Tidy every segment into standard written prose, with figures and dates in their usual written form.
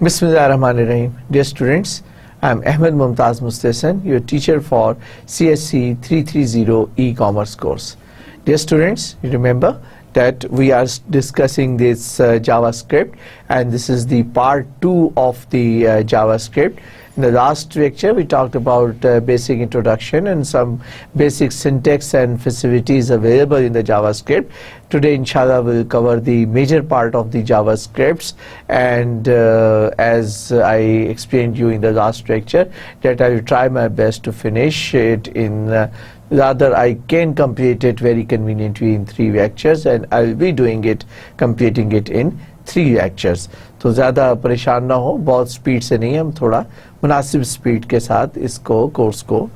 Bismillahirrahmanirrahim. Dear students, I am Ahmed Mumtaz Mustahsan, your teacher for CSC 330 e-commerce course. Dear students, you remember that we are discussing this JavaScript, and this is the part 2 of the JavaScript. In the last lecture, we talked about basic introduction and some basic syntax and facilities available in the JavaScript. Today, inshallah, we'll cover the major part of the JavaScripts, and as I explained you in the last lecture, that I will try my best to finish it in rather I can complete it very conveniently in 3 lectures, and I will be doing it, completing it in 3 lectures. तो ज़्यादा परेशान ना हो, बहुत speed से नहीं, हम थोड़ा मुनासिब स्पीड के साथ इसको कोर्स को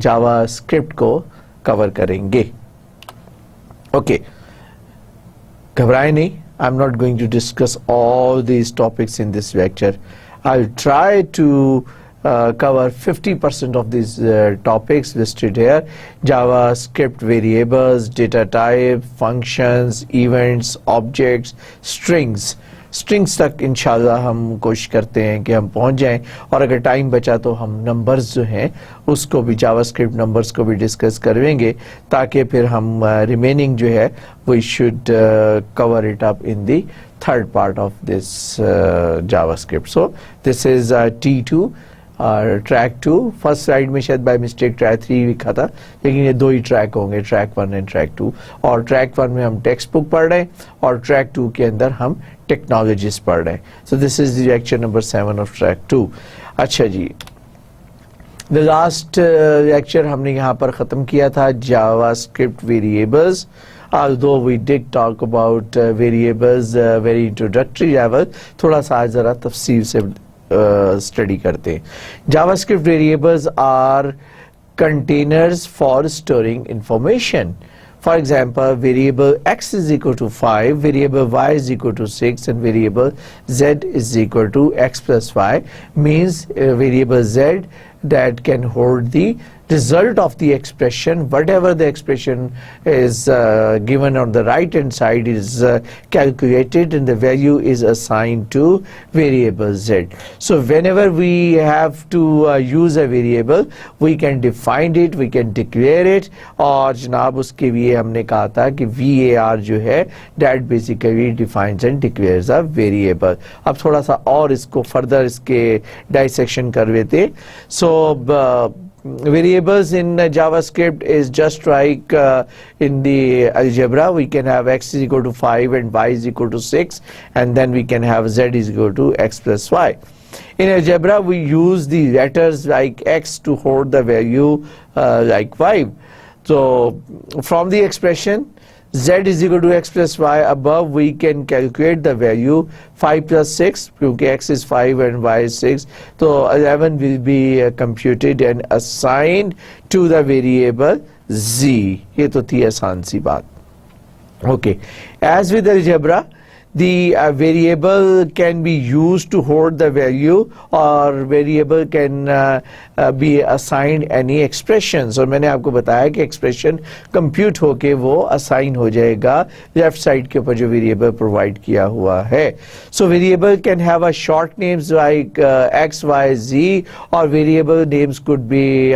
जावास्क्रिप्ट को कवर करेंगे. ओके, घबराएं नहीं. I am not going to discuss all these topics in this lecture. I will try to cover 50% of these topics listed here: JavaScript variables, data type, functions, events, objects, strings. Strings तक इंशाल्लाह हम कोशिश करते हैं कि हम पहुंच जाएं, और अगर टाइम बचा तो हम नंबर्स जो हैं उसको भी, जावास्क्रिप्ट नंबर्स को भी डिस्कस करेंगे, ताकि फिर हम रिमेनिंग जो है we should cover it up in the third part of this JavaScript. So this is T2 और ट्रैक 2. फर्स्ट स्लाइड में शायद बाय मिस्टेक ट्रैक 3 लिखा था, लेकिन ये 2 ही ट्रैक होंगे, ट्रैक 1 एंड ट्रैक 2. और ट्रैक 1 में हम टेक्स्ट बुक पढ़ रहे हैं, और ट्रैक 2 के अंदर हम टेक्नोलॉजीज पढ़ रहे हैं. सो this is the lecture number 7 of track 2. अच्छा जी, द लास्ट लेक्चर हमने यहाँ पर ख़त्म किया था JavaScript variables. Although we did talk about variables very introductory level, थोड़ा सा ज़रा तफसील से स्टडी करते हैं. JavaScript variables are containers for storing information. For example, variable x is equal to 5, variable y is equal to 6, and variable z is equal to x plus y means variable z that can hold the result of the expression. Whatever the expression is given on the right hand side is calculated, and the value is assigned to variable z. So whenever we have to use a variable, we can define it, we can declare it, और जनाब उसके लिए हमने कहा था कि var जो है that basically defines and declares a variable. अब थोड़ा सा और इसको further इसके dissection कर लेते. So variables in JavaScript is just like in the algebra. We can have x is equal to 5 and y is equal to 6, and then we can have z is equal to x plus y. In algebra, we use the letters like x to hold the value like 5. So from the expression z is equal to x plus y above, we can calculate the value 5 plus 6, क्योंकि x is 5 and y is 6, so 11 will be computed and assigned to the variable z. ये तो थी आसान सी बात. Okay, as with algebra, the variable can be used to hold the value, or variable can be assigned any expressions. और मैंने आपको बताया कि expression compute होके वो assign हो जाएगा left side के ऊपर जो variable provide किया हुआ है. So variable can have a short names like x, y, z, or variable names could be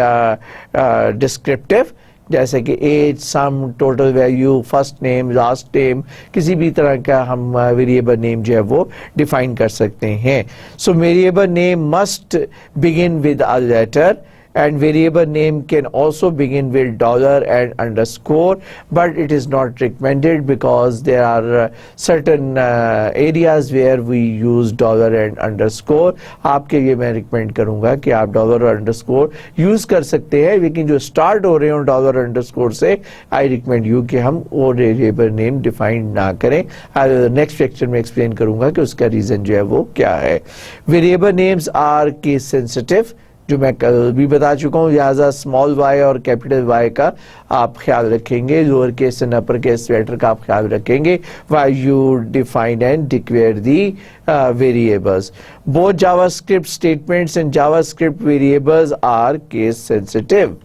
descriptive, जैसे कि age, sum, total value, first name, last name, किसी भी तरह का हम वेरिएबल नेम जो है वो डिफाइन कर सकते हैं. So variable name must begin with a letter, and variable name can also begin with dollar and underscore, but it is not recommended because there are certain areas where we use dollar and underscore. आपके लिए मैं recommend करूँगा कि आप dollar और underscore use कर सकते हैं, लेकिन जो start हो रहे हो dollar और underscore से, I recommend you कि हम वो variable name define ना करें. Next lecture में explain करूँगा कि उसका reason जो है वो क्या है. Variable names are case sensitive, जो मैं कल भी बता चुका हूँ, लिहाजा स्मॉल y और कैपिटल Y का आप ख्याल रखेंगे, lower case and upper case letter का आप ख्याल रखेंगे while you define and declare the variables. Both JavaScript statements and JavaScript variables are case sensitive.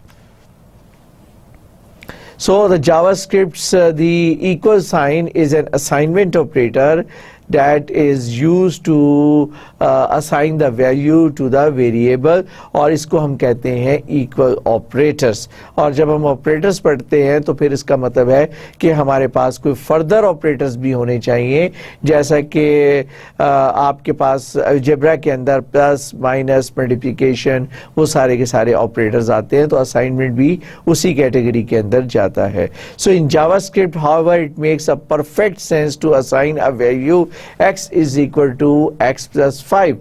So the JavaScript's the equal sign is an assignment operator that is used to assign the value to the variable, اور اس کو ہم کہتے ہیں equal operators. اور جب ہم operators پڑھتے ہیں تو پھر اس کا مطلب ہے کہ ہمارے پاس کوئی further operators بھی ہونے چاہیے, جیسا کہ آپ کے پاس الجبرا کے اندر پلس مائنس ملٹیپلیکیشن وہ سارے کے سارے آپریٹرز آتے ہیں, تو اسائنمنٹ بھی اسی کیٹیگری کے اندر جاتا ہے. سو ان جاوا script however it makes a perfect sense to assign a value x is equal to x plus 5.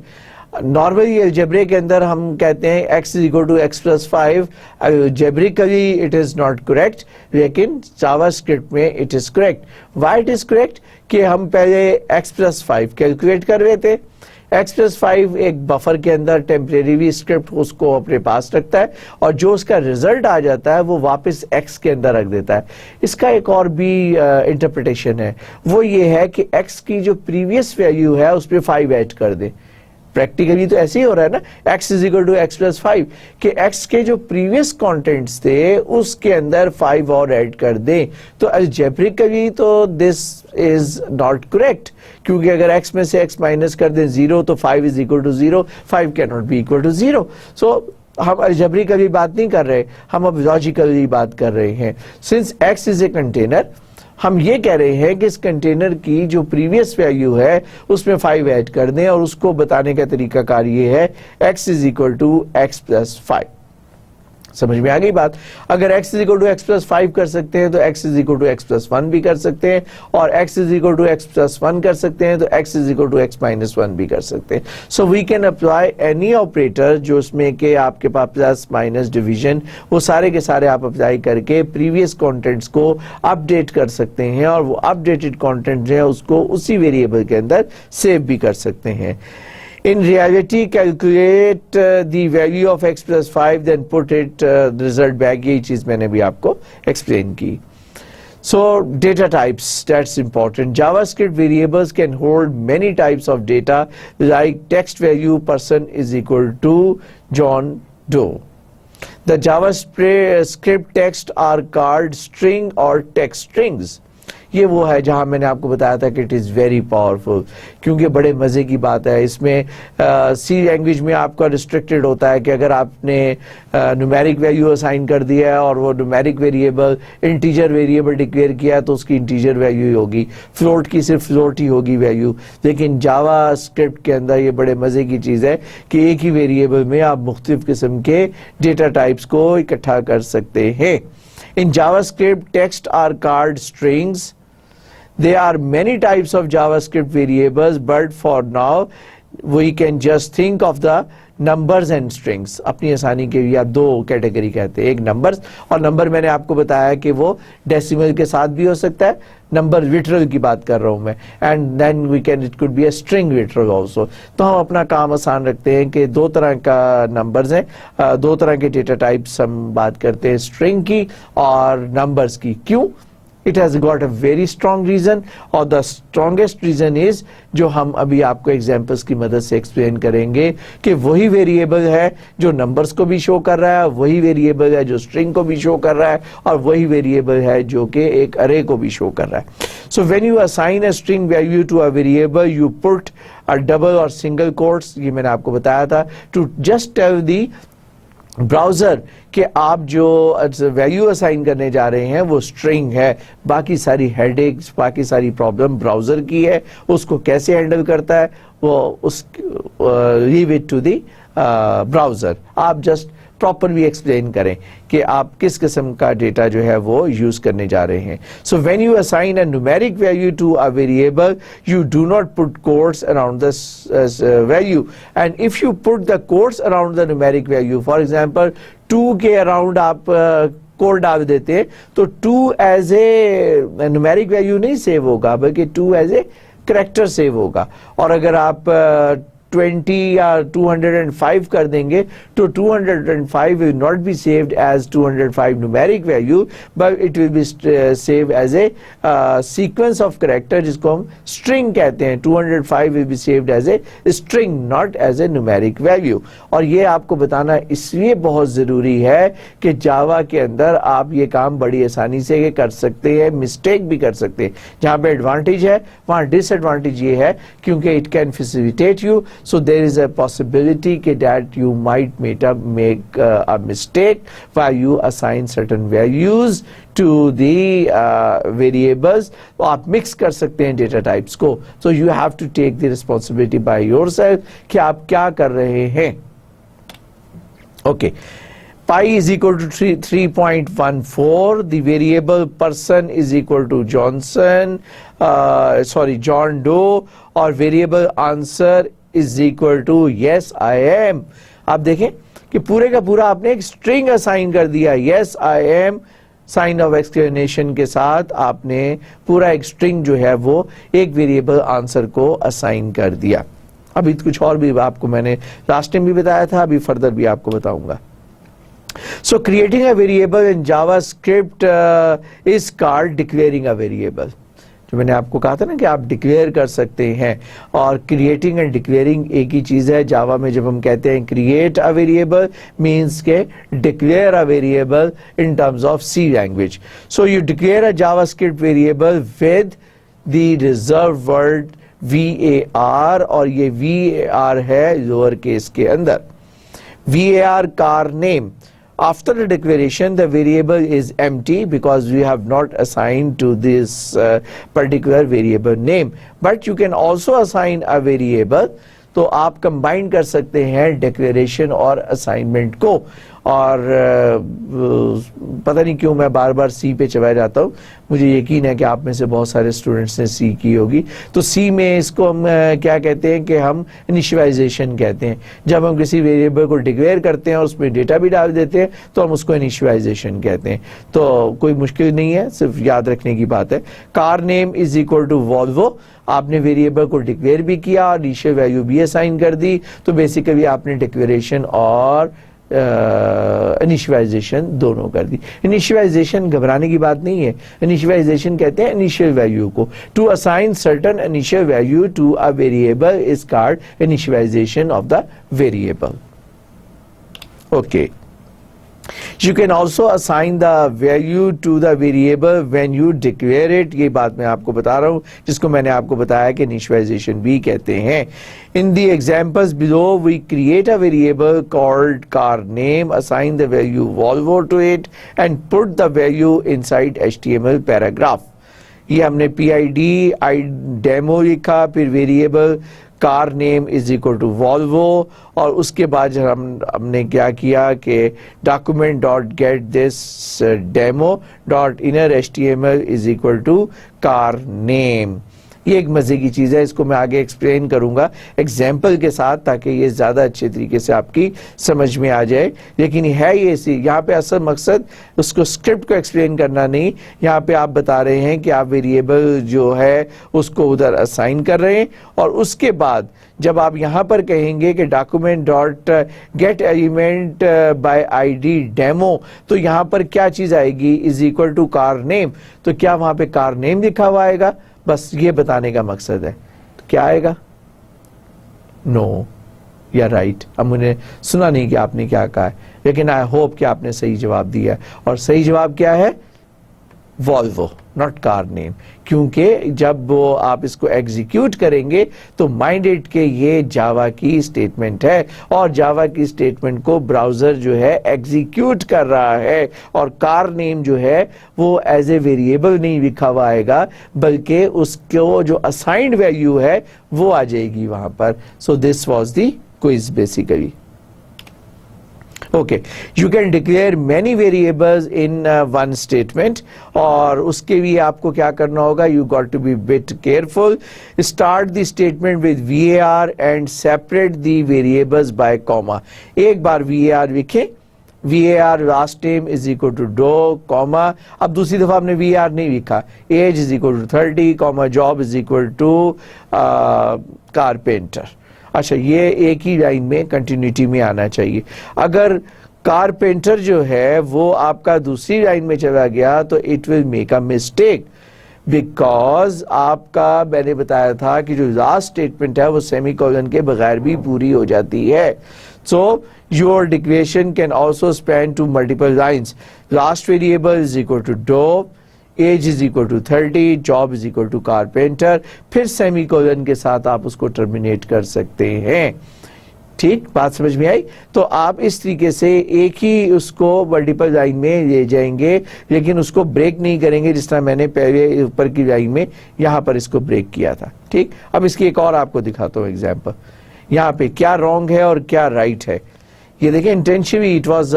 Normally الجبرے کے اندر ہم کہتے ہیں x is equal to x plus 5. Algebraically it is not correct, لیکن جاوا اسکرپٹ میں it is correct. Why it is correct? کہ ہم پہلے x plus 5 calculate کر رہے تھے. x plus 5 ایک بفر کے اندر ٹیمپریری اسکرپٹ اس کو اپنے پاس رکھتا ہے, اور جو اس کا ریزلٹ آ جاتا ہے وہ واپس x کے اندر رکھ دیتا ہے. اس کا ایک اور بھی انٹرپریٹیشن ہے, وہ یہ ہے کہ x کی جو پریویس ویلیو ہے اس پہ 5 ایڈ کر دیں. پریکٹیکلی تو ایسے ہی ہو رہا ہے نا, x is equal to x plus 5, کہ x کے جو پریویس کانٹینٹس تھے اس کے اندر 5 اور ایڈ کر دیں. تو الجبریکلی تو دس از ناٹ کریکٹ, کیونکہ اگر x میں سے x مائنس کر دیں 0 تو 5 is equal to 0, 5 cannot be equal to 0. سو ہم الجبریکلی بات نہیں کر رہے, ہم اب لاجیکلی بات کر رہے ہیں. Since x is a container, ہم یہ کہہ رہے ہیں کہ اس کنٹینر کی جو پریویس ویلیو ہے اس میں 5 ایڈ کر دیں, اور اس کو بتانے کا طریقہ کار یہ ہے x is equal to x plus 5. سمجھ میں آ گئی بات؟ اگر x is equal to x plus 5 کر سکتے ہیں تو x is equal to x plus 1 بھی کر سکتے ہیں, اور x is equal to x plus 1 کر سکتے ہیں تو x is equal to x minus 1 بھی کر سکتے ہیں. So we can apply any operator جو اس میں کہ آپ کے پاس پلس مائنس ڈویژن وہ سارے کے سارے آپ اپلائی کر کے پریویس کانٹینٹس کو اپڈیٹ کر سکتے ہیں, اور وہ اپڈیٹڈ کانٹینٹ جو ہے اس کو اسی ویریبل کے اندر سیو بھی کر سکتے ہیں. In reality, calculate the value of x plus 5, then put it result back. یہ چیز میں نے بھی آپ کو explain کی. So data types, that's important. JavaScript variables can hold many types of data, like text value person is equal to John Doe. The JavaScript text are called string or text strings. یہ وہ ہے جہاں میں نے آپ کو بتایا تھا کہ اٹ از ویری پاورفل, کیونکہ بڑے مزے کی بات ہے. اس میں سی لینگویج میں آپ کا ریسٹرکٹیڈ ہوتا ہے کہ اگر آپ نے نومیرک ویلیو اسائن کر دیا ہے اور وہ numeric variable integer variable declare کیا ہے تو اس کی انٹیجر ویلیو ہی ہوگی, فلوٹ کی صرف فلوٹ ہی ہوگی ویلیو. لیکن جاوا اسکرپٹ کے اندر یہ بڑے مزے کی چیز ہے کہ ایک ہی ویریبل میں آپ مختلف قسم کے ڈیٹا ٹائپس کو اکٹھا کر سکتے ہیں. In JavaScript, text are called strings. There are many types of JavaScript variables, but for now we can just think of the numbers and strings. اپنی آسانی کے لیے آپ دو کیٹیگری کہتے ہیں, ایک نمبرز, اور نمبر میں نے آپ کو بتایا کہ وہ ڈیسیمل کے ساتھ بھی ہو سکتا ہے, نمبر لٹرل کی بات کر رہا ہوں میں, and then we can it could be a string literal also. تو ہم اپنا کام آسان رکھتے ہیں کہ دو طرح کا نمبرز ہیں, دو طرح کے ڈیٹا ٹائپس ہم بات کرتے ہیں, string کی اور نمبرز کی. کیوں؟ It has got a very strong reason, اور the strongest reason is جو ہم ابھی آپ کو ایگزامپلس کی مدد سے ایکسپلین کریں گے کہ وہی ویریبل ہے جو نمبرز کو بھی شو کر رہا ہے, وہی ویریبل ہے جو اسٹرنگ کو بھی شو کر رہا ہے, اور وہی ویریبل ہے جو کہ ایک ارے کو بھی شو کر رہا ہے. So when you assign a string value to a variable, you put a double or single quotes, یہ میں نے آپ کو بتایا تھا, to just tell the browser کہ آپ جو ویلیو اسائن کرنے جا رہے ہیں وہ اسٹرنگ ہے. باقی ساری ہیڈ ایکس, باقی ساری پرابلم براؤزر کی ہے, اس کو کیسے ہینڈل کرتا ہے وہ اس leave it to the browser. آپ جسٹ پراپرلی ایکسپلین کریں کہ آپ کس قسم کا ڈیٹا جو ہے وہ یوز کرنے جا رہے ہیں. So when you assign a numeric value to a variable, you do not put quotes around this value, and if you put the quotes around the numeric value, for example 2 کے around آپ code ڈال دیتے ہیں تو 2 as a numeric value نہیں save ہوگا بلکہ 2 as a character save ہوگا. اور اگر آپ 220 या 205 कर देंगे तो 205 will not be saved as 205 numeric value but it will be saved as a sequence of character जिसको हम string कहते हैं. 205 will be saved as a string not as a numeric value. और ये आपको बताना इसलिए बहुत ज़रूरी है कि जावा के अंदर आप ये काम बड़ी आसानी से कर सकते हैं, मिस्टेक भी कर सकते हैं. जहाँ पे एडवांटेज है वहाँ डिसएडवांटेज ये है क्योंकि it can facilitate you, so there is a possibility कि that you might make a mistake while you assign certain values to the variables. तो आप मिक्स कर सकते हैं डेटा टाइप्स को. So you have to take the responsibility by yourself कि आप क्या कर रहे हैं. Okay, pi is equal to 3.14. The variable person is equal to John Doe, और variable answer is equal to yes I am. आप देखें कि पूरे का पूरा आपने एक string assign कर दिया. yes I am sign of exclamation के साथ आपने पूरा एक string जो है वो एक variable answer को assign कर दिया. अभी कुछ और भी आपको मैंने लास्ट टाइम भी बताया था, अभी फर्दर भी आपको बताऊंगा. So creating a variable in JavaScript is called declaring a variable. जो मैंने आपको कहा था ना कि आप डिक्लेयर कर सकते हैं, और क्रिएटिंग एंड डिक्लेयरिंग एक ही चीज है. जावा में जब हम कहते हैं क्रिएट अ वेरिएबल मींस के declare a variable in terms of C language. So you declare a JavaScript variable with the reserve word VAR, और ये VAR है लोअर केस के अंदर. VAR car name. After the declaration, the variable is empty because we have not assigned to this particular variable name. But you can also assign a variable. तो आप combine कर सकते हैं declaration और assignment को. और पता नहीं क्यों मैं बार बार सी पे चला जाता हूँ. मुझे यकीन है कि आप में से बहुत सारे स्टूडेंट्स ने सी की होगी. तो सी में इसको हम क्या कहते हैं कि हम इनिशियलाइजेशन कहते हैं. जब हम किसी वेरिएबल को डिक्लेयर करते हैं और उसमें डेटा भी डाल देते हैं तो हम उसको इनिशियलाइजेशन कहते हैं. तो कोई मुश्किल नहीं है, सिर्फ याद रखने की बात है. Car name is equal to Volvo. आपने वेरिएबल को डिक्लेयर भी किया और इनिशियल वैल्यू भी असाइन कर दी. तो बेसिकली आपने डिक्लेरेशन और इनिशियलाइजेशन दोनों कर दी. इनिशियलाइजेशन घबराने की बात नहीं है. इनिशियलाइजेशन कहते हैं इनिशियल वैल्यू को. To assign certain initial value to a variable is called initialization of the variable. Okay, You can also assign the value to the variable when you declare it. ये बात मैं आपको बता रहा हूँ जिसको मैंने आपको बताया कि initialization भी कहते हैं. In the examples below, we create a variable called car name, assign the value Volvo to it, and put the value inside HTML paragraph. ये हमने PID demo लिखा, फिर variable car name is equal to Volvo, और उसके बाद हमने क्या किया कि document dot get this demo dot inner HTML is equal to car name. ये एक मजे की चीज है, इसको मैं आगे एक्सप्लेन करूंगा एग्जाम्पल के साथ ताकि ये ज्यादा अच्छे तरीके से आपकी समझ में आ जाए. लेकिन है ये यहाँ पे असल मकसद उसको स्क्रिप्ट को एक्सप्लेन करना नहीं. यहाँ पे आप बता रहे हैं कि आप वेरिएबल जो है उसको उधर असाइन कर रहे हैं, और उसके बाद जब आप यहाँ पर कहेंगे कि document dot get element by ID demo, तो यहाँ पर क्या चीज आएगी is equal to car name. तो क्या वहां पे कार नेम लिखा हुआ आएगा? बस ये बताने का मकसद है. तो क्या आएगा? नो, या राइट. अब मुझे सुना नहीं कि आपने क्या कहा है, लेकिन आई होप कि आपने सही जवाब दिया. और सही जवाब क्या है? Volvo, not car name. क्योंकि जब वो आप इसको एग्जीक्यूट करेंगे तो माइंडेड के ये जावा की स्टेटमेंट है, और जावा की स्टेटमेंट को ब्राउजर जो है एग्जीक्यूट कर रहा है, और कार नेम जो है वो एज ए वेरिएबल नहीं लिखा हुआ आएगा, बल्कि उसको जो असाइंड वैल्यू है वो आ जाएगी वहां पर. So this was the quiz basically. Okay, you can declare many variables in one statement, और उसके लिए आपको क्या करना होगा? You got to be bit careful. Start the statement with VAR and separate the variables by comma. एक बार VAR लिखें, VAR last name is equal to Doe, comma. अब दूसरी दफा हमने VAR नहीं लिखा. Age is equal to 30, comma, job is equal to carpenter. अच्छा, ये एक ही लाइन में कंटिन्यूटी में आना चाहिए। अगर कारपेंटर जो है वो आपका दूसरी लाइन में चला गया तो it will make a mistake, because आपका मैंने बताया था कि जो लास्ट स्टेटमेंट है वो सेमीकोलन के बगैर भी पूरी हो जाती है। So your equation can also span to multiple lines. Last variable is equal to Doe, age is equal to 30, job is equal to carpenter, फिर सेमीकोलन के साथ आप उसको टर्मिनेट कर सकते हैं। ठीक, बात समझ में आई? तो आप इस तरीके से एक ही उसको मल्टीपल लाइन में ले जाएंगे, लेकिन उसको ब्रेक नहीं करेंगे जिस तरह मैंने पहले ऊपर की लाइन में यहां पर इसको ब्रेक किया था। ठीक, अब इसकी एक और आपको दिखाता हूं एग्जांपल, यहां पे क्या रॉन्ग है और क्या राइट है। ये देखिए, intentionally it was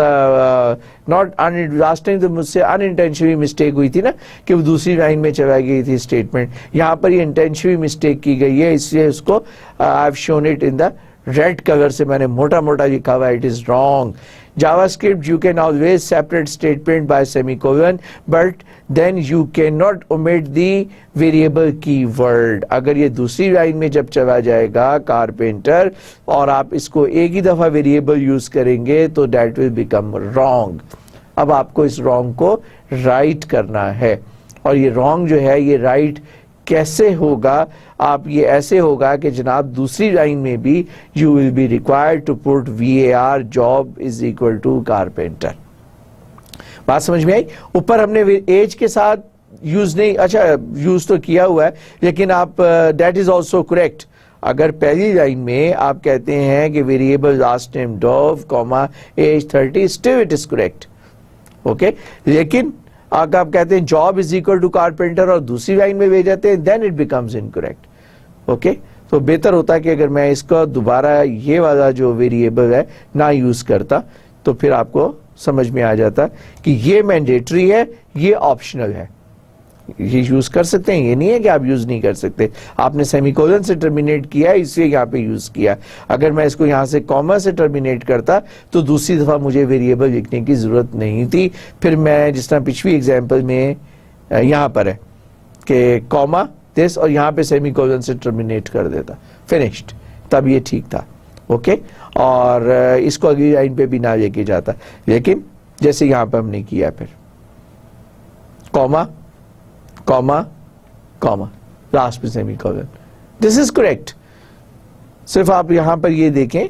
not, last time तो मुझसे अनइंटेंशनली मिस्टेक हुई थी ना कि वो दूसरी लाइन में चला गई थी स्टेटमेंट, यहां पर ये इंटेंशनली मिस्टेक की गई है, इसलिए उसको I have shown it in the red colour से मैंने मोटा मोटा लिखा हुआ, it is wrong. JavaScript you can always separate statement by semicolon, but then you cannot omit the variable keyword। अगर ये दूसरी लाइन में जब चला जाएगा कारपेंटर और आप इसको एक ही दफा वेरिएबल यूज करेंगे तो that will become wrong। अब आपको इस wrong को right करना है, और ये wrong जो है ये right कैसे होगा? आप ये ऐसे होगा कि जनाब दूसरी लाइन में भी you will be required to put VAR, job is equal to carpenter. बात समझ में आई? ऊपर हमने एज के साथ यूज नहीं, अच्छा यूज तो किया हुआ है, लेकिन आप दैट इज ऑल्सो करेक्ट। अगर पहली लाइन में आप कहते हैं कि variable last name Doe comma age 30, still it is correct, okay. लेकिन अगर आप कहते हैं job is equal to carpenter और दूसरी लाइन में भेज जाते हैं, then it becomes incorrect, okay. तो बेहतर होता है कि अगर मैं इसका दोबारा ये वाला जो वेरिएबल है ना यूज करता, तो फिर आपको समझ में आ जाता कि ये मैंडेटरी है, ये ऑप्शनल है, ये यूज कर सकते हैं, ये नहीं है कि आप यूज नहीं कर सकते। आपने सेमीकोलन से टर्मिनेट किया है इसलिए यहाँ पे यूज किया। अगर मैं इसको यहाँ से कॉमा से टर्मिनेट करता तो दूसरी दफा मुझे वेरिएबल लिखने की जरूरत नहीं थी। फिर मैं जिस तरह पिछली एग्जांपल में यहाँ पर है कि कॉमा दिस और यहाँ पे सेमीकोलन से टर्मिनेट कर देता, फिनिश्ड, तब ये ठीक था, ओके। और इसको अगली लाइन पे भी ना लेके जाता, लेकिन जैसे यहाँ पे हमने किया, फिर कॉमा कॉमा कॉमा लास्ट में सेमीकोलन, दिस इज करेक्ट। सिर्फ आप यहां पर ये देखें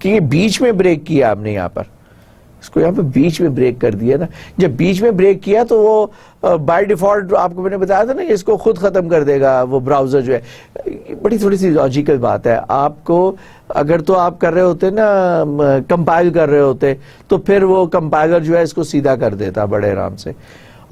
कि ये बीच में ब्रेक किया आपने, यहां पर इसको यहां पर बीच में ब्रेक कर दिया ना। जब बीच में ब्रेक किया तो वो बाय डिफॉल्ट आपको मैंने बताया था ना, इसको खुद खत्म कर देगा वो ब्राउजर जो है। बड़ी थोड़ी सी लॉजिकल बात है। आपको अगर तो आप कर रहे होते ना, कंपाइल कर रहे होते, तो फिर वो कंपाइलर जो है इसको सीधा कर देता बड़े आराम से।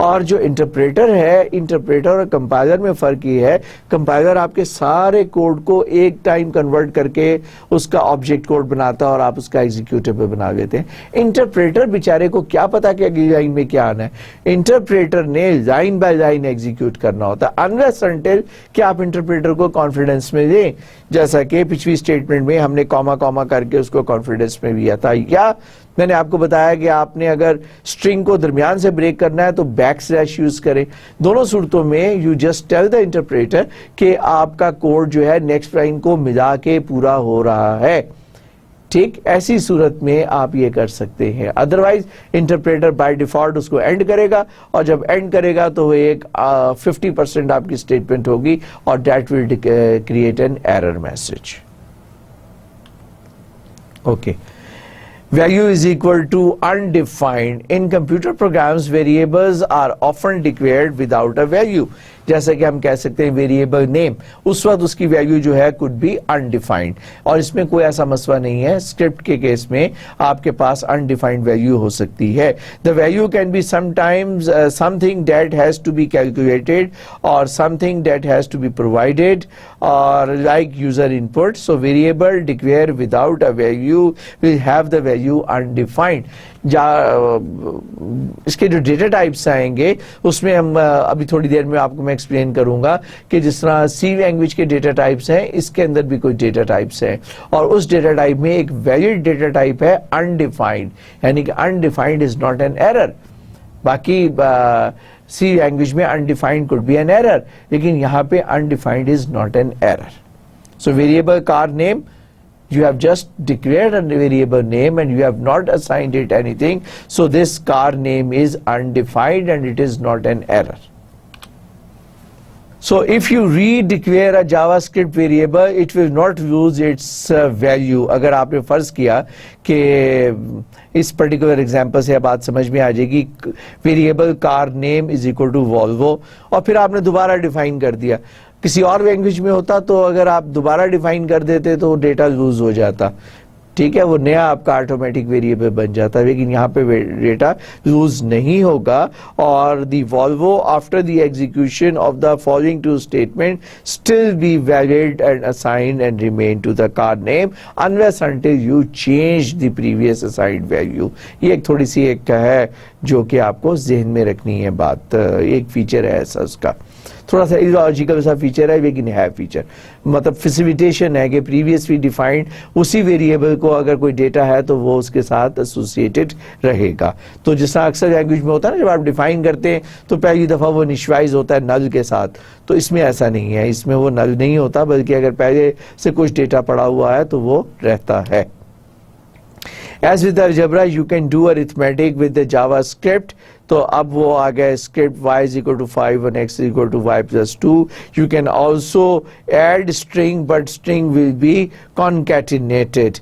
और जो इंटरप्रेटर है, इंटरप्रेटर और कंपाइलर में फर्क ये है, कंपाइलर आपके सारे कोड को एक टाइम कन्वर्ट करके उसका ऑब्जेक्ट कोड बनाता है और आप उसका एग्जीक्यूटेबल बना लेते हैं। इंटरप्रेटर बेचारे को क्या पता कि अगली लाइन में क्या आना है। इंटरप्रेटर ने लाइन बाय लाइन एग्जीक्यूट करना होता है, अनलेस अनटिल कि आप इंटरप्रेटर को कॉन्फिडेंस में दें, जैसा कि पिछली स्टेटमेंट में हमने कॉमा कॉमा करके उसको कॉन्फिडेंस में दिया था। या मैंने आपको बताया कि आपने अगर स्ट्रिंग को दरमियान से ब्रेक करना है तो बैक स्लैश यूज करें। दोनों सूरतों में you just tell the interpreter कि आपका कोड जो है नेक्स्ट लाइन को मिला के पूरा हो रहा है। ठीक, ऐसी सूरत में आप ये कर सकते हैं। अदरवाइज इंटरप्रेटर बाय डिफॉल्ट उसको एंड करेगा, और जब एंड करेगा तो वो एक 50% आपकी स्टेटमेंट होगी और that will create an error message, okay. Value is equal to undefined. In computer programs, variables are often declared without a value. जैसे कि हम कह सकते हैं वेरिएबल नेम, उस वक्त उसकी वैल्यू जो है कुड बी अनडिफाइंड, और इसमें कोई ऐसा मसला नहीं है। स्क्रिप्ट के केस में आपके पास अनडिफाइंड वैल्यू हो सकती है। The value can be sometimes something that has to be calculated और something that has to be provided और like user input. So variable declare without a value will have the value undefined. इसके जो data types आएंगे उसमें हम अभी थोड़ी देर में आपको मैं एक्सप्लेन करूंगा कि जिस तरह सी लैंग्वेज के डेटा टाइप्स हैं, इसके अंदर भी कुछ डेटा टाइप्स हैं, और उस डेटा टाइप में एक वैलिड डेटा टाइप है अनडिफाइंड, यानी कि undefined is not an error. बाकी सी लैंग्वेज में undefined could be an error, लेकिन यहां पे undefined is not an error. So variable car name, you have just declared a variable name and you have not assigned it anything. So this car name is undefined and it is not an error. So if you redeclare a JavaScript variable, it will not lose its value. अगर आपने फर्ज किया कि इस particular example से बात समझ में आ जाएगी, variable car name is equal to Volvo, और फिर आपने दोबारा डिफाइन कर दिया. किसी और लैंग्वेज में होता तो अगर आप दोबारा डिफाइन कर देते तो डेटा लूज हो जाता, ठीक है, वो नया आपका ऑटोमेटिक वेरिएबल बन जाता है. लेकिन यहाँ पे डेटा लूज नहीं होगा. और the Volvo after the execution of the following two statement still be valid and assigned and remain to the car name unless until you change the previous assigned value. ये एक थोड़ी सी एक है जो कि आपको जहन में रखनी है बात. एक फीचर है ऐसा, उसका थोड़ा सा इलॉजिकल सा फीचर है लेकिन है फीचर. मतलब फैसिलिटेशन है कि प्रीवियसली डिफाइंड उसी वेरिएबल को अगर कोई डेटा है तो वो उसके साथ एसोसिएटेड रहेगा. तो जिस तरह अक्सर लैंग्वेज में होता है ना, जब आप डिफाइन करते हैं तो पहली दफ़ा वो इनिशियलाइज होता है नल के साथ, तो इसमें ऐसा नहीं है. इसमें वो नल नहीं होता, बल्कि अगर पहले से कुछ डेटा पड़ा हुआ है तो वो रहता है. As with algebra, you can do arithmetic with the JavaScript. तो अब वो आ गया script y is equal to 5 and x is equal to y plus 2. You can also add string, but string will be concatenated.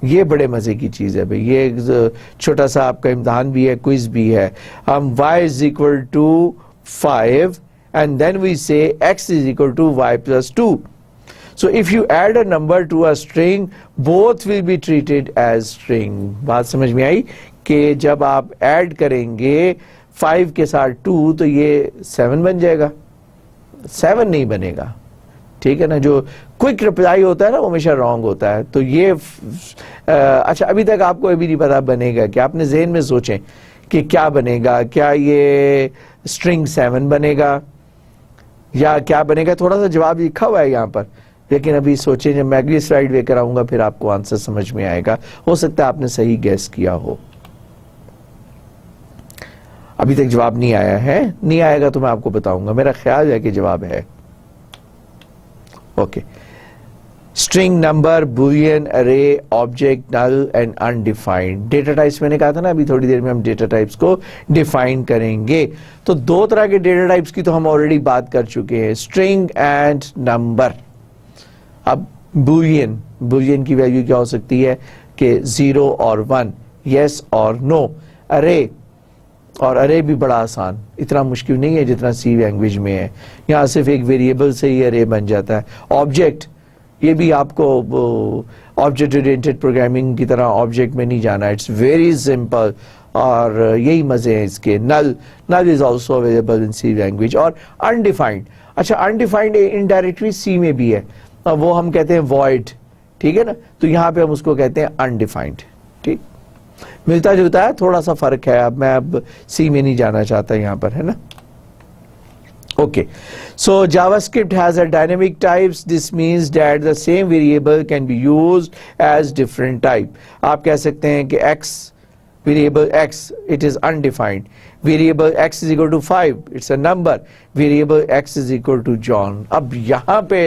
ये बड़े मजे की चीज है भाई. ये एक छोटा सा आपका इम्तिहान भी है, क्विज भी है. हम y is equal to 5 and then we say x is equal to y plus 2. So if you add a number to a string, both will be treated as string. बात समझ में आई कि जब आप ऐड करेंगे 5 के साथ 2 तो ये 7 बन जाएगा, 7 नहीं बनेगा, ठीक है ना. जो क्विक रिप्लाई होता है ना वो हमेशा रॉन्ग होता है. तो ये अच्छा, अभी तक आपको अभी नहीं पता बनेगा कि आपने ज़हन में सोचें कि क्या बनेगा. क्या ये स्ट्रिंग 7 बनेगा या क्या बनेगा? थोड़ा सा जवाब लिखा हुआ है यहाँ पर, लेकिन अभी सोचें, जब मैं अगली स्लाइड लेकर आऊंगा फिर आपको आंसर समझ में आएगा. हो सकता है आपने सही गैस किया हो. अभी तक जवाब नहीं आया है, नहीं आएगा तो मैं आपको बताऊंगा. मेरा ख्याल है कि जवाब है. Okay. String, number, boolean, array, object, null and undefined. Data types मैंने कहा था ना, अभी थोड़ी देर में हम डेटा टाइप्स को डिफाइन करेंगे. तो दो तरह के डेटा टाइप्स की तो हम ऑलरेडी बात कर चुके हैं, स्ट्रिंग एंड नंबर. अब बुलियन की वैल्यू क्या हो सकती है कि 0 और 1, यस और नो. अरे, और अरे भी बड़ा आसान, इतना मुश्किल नहीं है जितना सी लैंग्वेज में है. यहाँ सिर्फ एक वेरिएबल से ही अरे बन जाता है. ऑब्जेक्ट, ये भी आपको ऑब्जेक्ट ओरिएंटेड प्रोग्रामिंग की तरह ऑब्जेक्ट में नहीं जाना, इट्स वेरी सिंपल और यही मजे हैं इसके. Null is also available in C language. और अनडिफाइंड, अच्छा अनडिफाइंड इनडायरेक्टली सी में भी है, वो हम कहते हैं void, ठीक है ना. तो यहाँ पे हम उसको कहते हैं undefined. ठीक, मिलता जुलता है, थोड़ा सा फर्क है. अब मैं सी में नहीं जाना चाहता यहाँ पर, है ना. Okay, so JavaScript has a dynamic types. This means that the same variable can be used as different type. आप कह सकते हैं कि x, variable x, it is undefined. Variable x is equal to 5, it's a number. Variable x is equal to John. अब यहाँ पे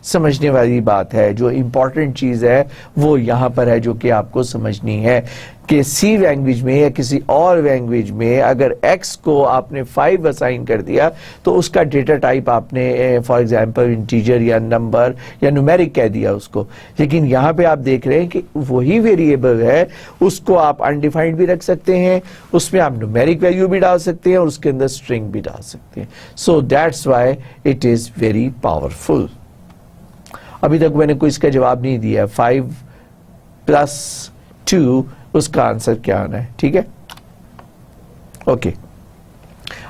समझने वाली बात है, जो important चीज़ है वो यहाँ पर है जो कि आपको समझनी है कि सी लैंग्वेज में या किसी और लैंग्वेज में अगर x को आपने 5 असाइन कर दिया तो उसका डेटा टाइप आपने फॉर एग्जांपल इंटीजर या नंबर या न्यूमेरिक कह दिया उसको. लेकिन यहाँ पे आप देख रहे हैं कि वही वेरिएबल है, उसको आप अनडिफाइंड भी रख सकते हैं, उसमें आप न्यूमेरिक वैल्यू भी डाल सकते हैं और उसके अंदर स्ट्रिंग भी डाल सकते हैं. So that's why it is very powerful. अभी तक मैंने कोई इसका जवाब नहीं दिया. 5 + 2 उसका आंसर क्या आना है, ठीक है. Okay.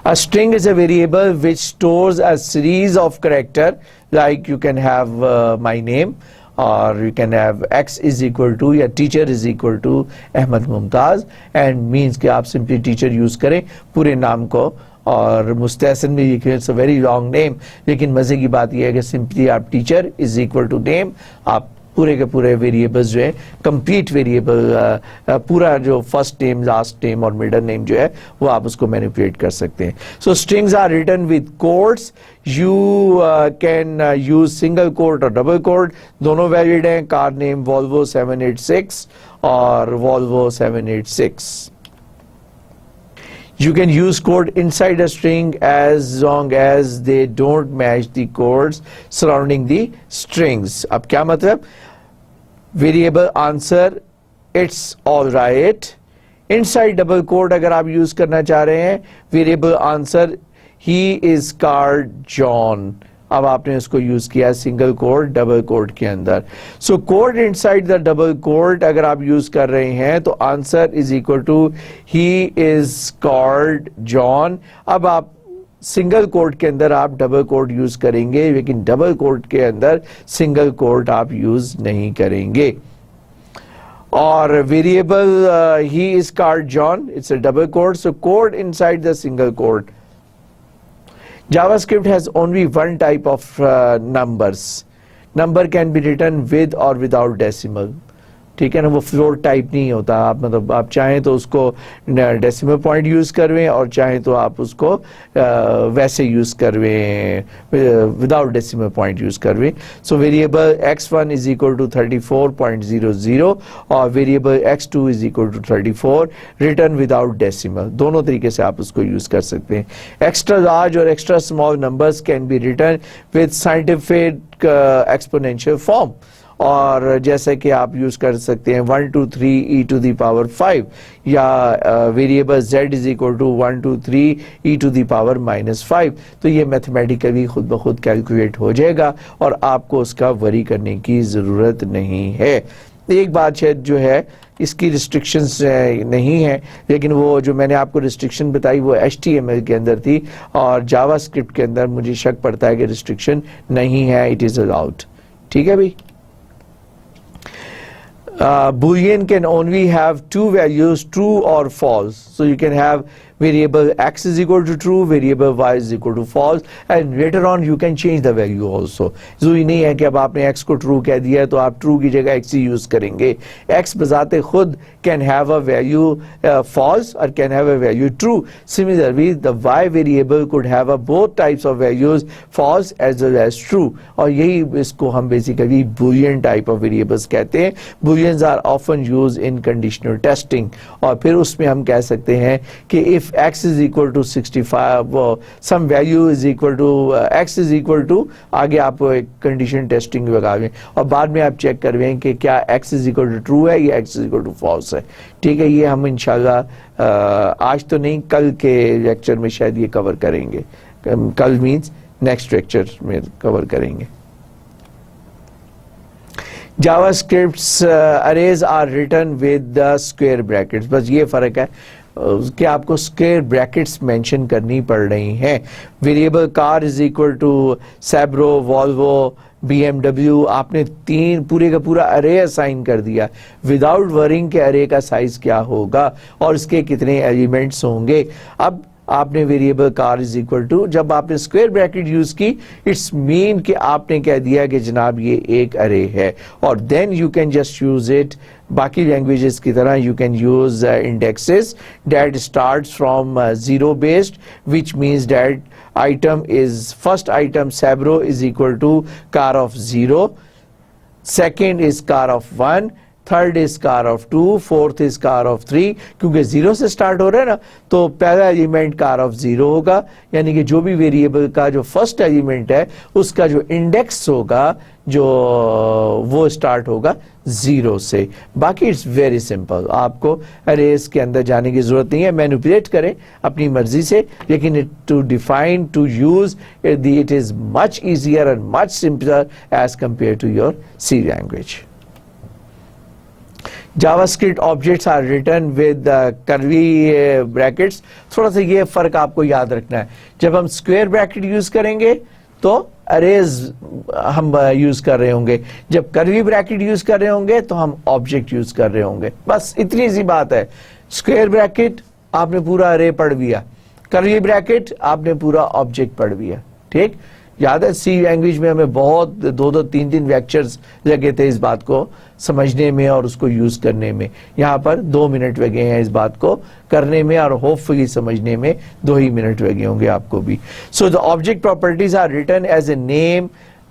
A string is a variable which stores a series of character, like you can have my name, or you can have x is equal to या teacher is equal to Ahmed Mumtaz, and means कि आप simply teacher use करें पूरे नाम को, और मुस्तहसन भी लिखें, it's a very long name. लेकिन मजे की बात यह है कि simply आप teacher is equal to name आप पूरे के पूरे वेरिएबल्स जो है कंप्लीट वेरिएबल पूरा जो फर्स्ट नेम लास्ट नेम और मिडल नेम जो है वो आप उसको मैनिपुलेट कर सकते हैं. So strings are written with quotes. You can use single quote और डबल कोट, दोनों वैलिड हैं. कार नेम वॉल्वो 786 और Volvo 786. You can use code inside a string as long as they don't match the codes surrounding the strings. अब क्या मतलब? Variable answer, it's all right. Inside double quote अगर आप use करना चाह रहे हैं, variable answer, he is called John. अब आपने इसको यूज किया सिंगल कोट डबल कोट के अंदर. So code inside the double quote अगर आप यूज कर रहे हैं तो answer is equal to he is called John. अब आप सिंगल कोट के अंदर आप डबल कोट यूज करेंगे, लेकिन डबल कोट के अंदर सिंगल कोट आप यूज नहीं करेंगे. और variable he is called John, it's a double quote. So code inside the single quote. JavaScript has only one type of numbers. Number can be written with or without decimal. ठीक है ना, वो float type नहीं होता. आप मतलब आप चाहें तो उसको डेसिमल पॉइंट यूज करवें और चाहें तो आप उसको वैसे यूज करवें विदाउट डेसिमल पॉइंट यूज करवें. So variable x1 is equal to 34.00 और variable x2 is equal to 34 written without decimal. दोनों तरीके से आप उसको यूज कर सकते हैं. एक्स्ट्रा लार्ज और extra small numbers can be written with scientific exponential form. और जैसे कि आप यूज कर सकते हैं 1 to 3 e to the power 5 या variable z is equal to 1 to 3 e to the power -5. तो ये मैथमेटिकली खुद ब खुद कैलकुलेट हो जाएगा और आपको उसका वरी करने की ज़रूरत नहीं है. एक बात शायद जो है इसकी रिस्ट्रिक्शंस नहीं है, लेकिन वो जो मैंने आपको रिस्ट्रिक्शन बताई वो HTML के अंदर थी और जावास्क्रिप्ट के अंदर मुझे शक पड़ता है कि रिस्ट्रिक्शन नहीं है, इट इज़ अलाउड. ठीक है भाई. Boolean can only have two values, true or false. So you can have variable x is equal to true, variable y is equal to false, and later on you can change the value also. ज़रूरी नहीं है कि अब आपने x को true कह दिया तो आप true की जगह x ही यूज करेंगे. x बजाते खुद can have a value false or can have a value true. Similarly, the y variable could have a both types of values false as well as true. और यही इसको हम basically Boolean type of variables कहते हैं. Booleans are often used in conditional testing. और फिर उसमें हम कह सकते हैं कि if x is equal to 65, some value is equal to x is equal to, आगे आप एक कंडीशन टेस्टिंग लगावें और बाद में आप चेक करवें कि क्या x is equal to true है या x is equal to false है. ठीक है, ये हम इंशाल्लाह आज तो नहीं कल के लेक्चर में शायद ये कवर करेंगे. कल मीन्स नेक्स्ट लेक्चर में कवर करेंगे. JavaScript's arrays are written with the square brackets. बस ये फ़र्क है कि आपको स्क्वायर ब्रैकेट्स मेंशन करनी पड़ रही हैं. Variable car is equal to सैब्रो, वॉल्वो, BMW. आपने तीन पूरे का पूरा अरे असाइन कर दिया विदाउट वरिंग के अरे का साइज क्या होगा और इसके कितने एलिमेंट्स होंगे. अब आपने variable car is equal to, जब आपने स्क्वायर ब्रैकेट यूज की इट्स मीन कि आपने कह दिया कि जनाब ये एक अरे है और then you can just use it. बाकी लैंग्वेजेस की तरह you can use indexes that starts from zero based, which means that item is first item sabro is equal to car of 0, second is car of 1, third is car of 2, fourth is car of 3. क्योंकि 0 से start हो रहा है ना तो पहला element car of 0 होगा, यानी कि जो भी वेरिएबल का जो फर्स्ट एलिमेंट है उसका जो इंडेक्स होगा जो वो स्टार्ट होगा 0 से. बाकी इट्स वेरी सिंपल, आपको अरेज के अंदर जाने की जरूरत नहीं है. मैनिपुलेट करें अपनी मर्जी से, लेकिन to define to use it is much easier and much simpler as compare to your C language. JavaScript objects are written with curly brackets. थोड़ा सा ये फर्क आपको याद रखना है. जब हम स्क्वायर ब्रैकेट यूज करेंगे तो अरेज हम यूज कर रहे होंगे, जब कर्ली ब्रैकेट यूज कर रहे होंगे तो हम ऑब्जेक्ट यूज कर रहे होंगे. बस इतनी सी बात है. स्क्वायर ब्रैकेट आपने पूरा अरे पढ़ लिया, कर्ली ब्रैकेट आपने पूरा ऑब्जेक्ट पढ़ लिया. ठीक, याद है सी लैंग्वेज में हमें बहुत 2-2 3-3 लेक्चर्स लगे थे इस बात को समझने में और उसको यूज करने में. यहाँ पर 2 मिनट लगे हैं इस बात को करने में और होपफुली समझने में 2 ही मिनट लगे होंगे आपको भी. So the object properties are written as a name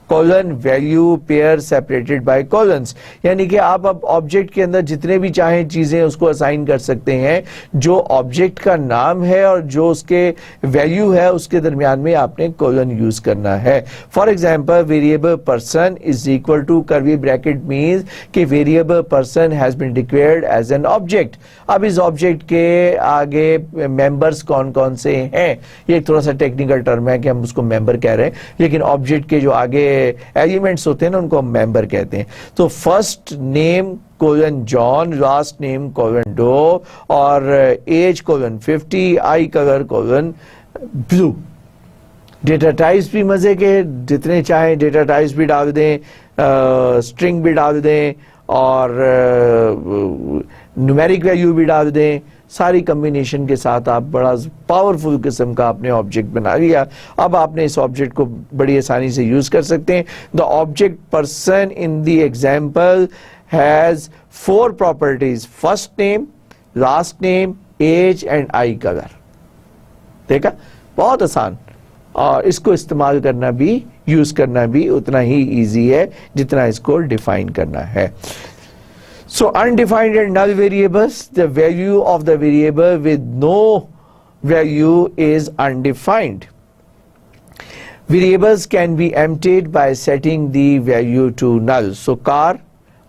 colon value pair separated by colons. यानी कि आप अब ऑब्जेक्ट के अंदर जितने भी चाहें चीजें उसको असाइन कर सकते हैं. जो ऑब्जेक्ट का नाम है और जो उसके वैल्यू है उसके दरमियान में आपने कॉलन यूज करना है. For example variable person is equal to curly bracket means कि variable person has been declared as an object. अब इस ऑब्जेक्ट के आगे मेंबर्स कौन कौन से हैं, ये थोड़ा सा टेक्निकल टर्म है कि हम उसको मेंबर कह रहे हैं, लेकिन ऑब्जेक्ट के जो आगे एलिमेंट्स होते हैं ना उनको हम मेंबर कहते हैं. तो first name colon John, last name colon Doe और age colon 50, eye colour colon blue. Data types भी मजे के जितने चाहें डेटा टाइप्स भी डाल दें, स्ट्रिंग भी डाल दें और न्यूमेरिक वैल्यू भी डाल दें. सारी कम्बिनेशन के साथ आप बड़ा पावरफुल किस्म का आपने ऑब्जेक्ट बना लिया. अब आपने इस ऑब्जेक्ट को बड़ी आसानी से यूज कर सकते हैं. The object person in the example has 4 properties, first name, last name, age and eye colour. देखा, बहुत आसान. और इसको इस्तेमाल करना भी, यूज करना भी उतना ही इजी है जितना इसको डिफाइन करना है. So undefined and null variables, the value of the variable with no value is undefined. Variables can be emptied by setting the value to null. So car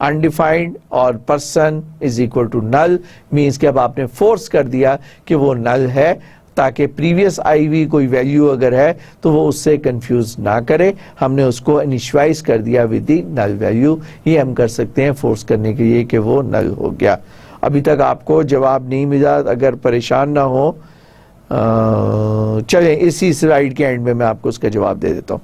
undefined और person is equal to null means कि अब आपने force कर दिया कि वो null है ताकि प्रीवियस आई हुई कोई वैल्यू अगर है तो वो उससे कंफ्यूज ना करे. हमने उसको इनिशियलाइज कर दिया विद द नल वैल्यू. ये हम कर सकते हैं फोर्स करने के लिए कि वो नल हो गया. अभी तक आपको जवाब नहीं मिला, अगर परेशान ना हो चलें इसी स्लाइड के एंड में मैं आपको उसका जवाब दे देता हूँ.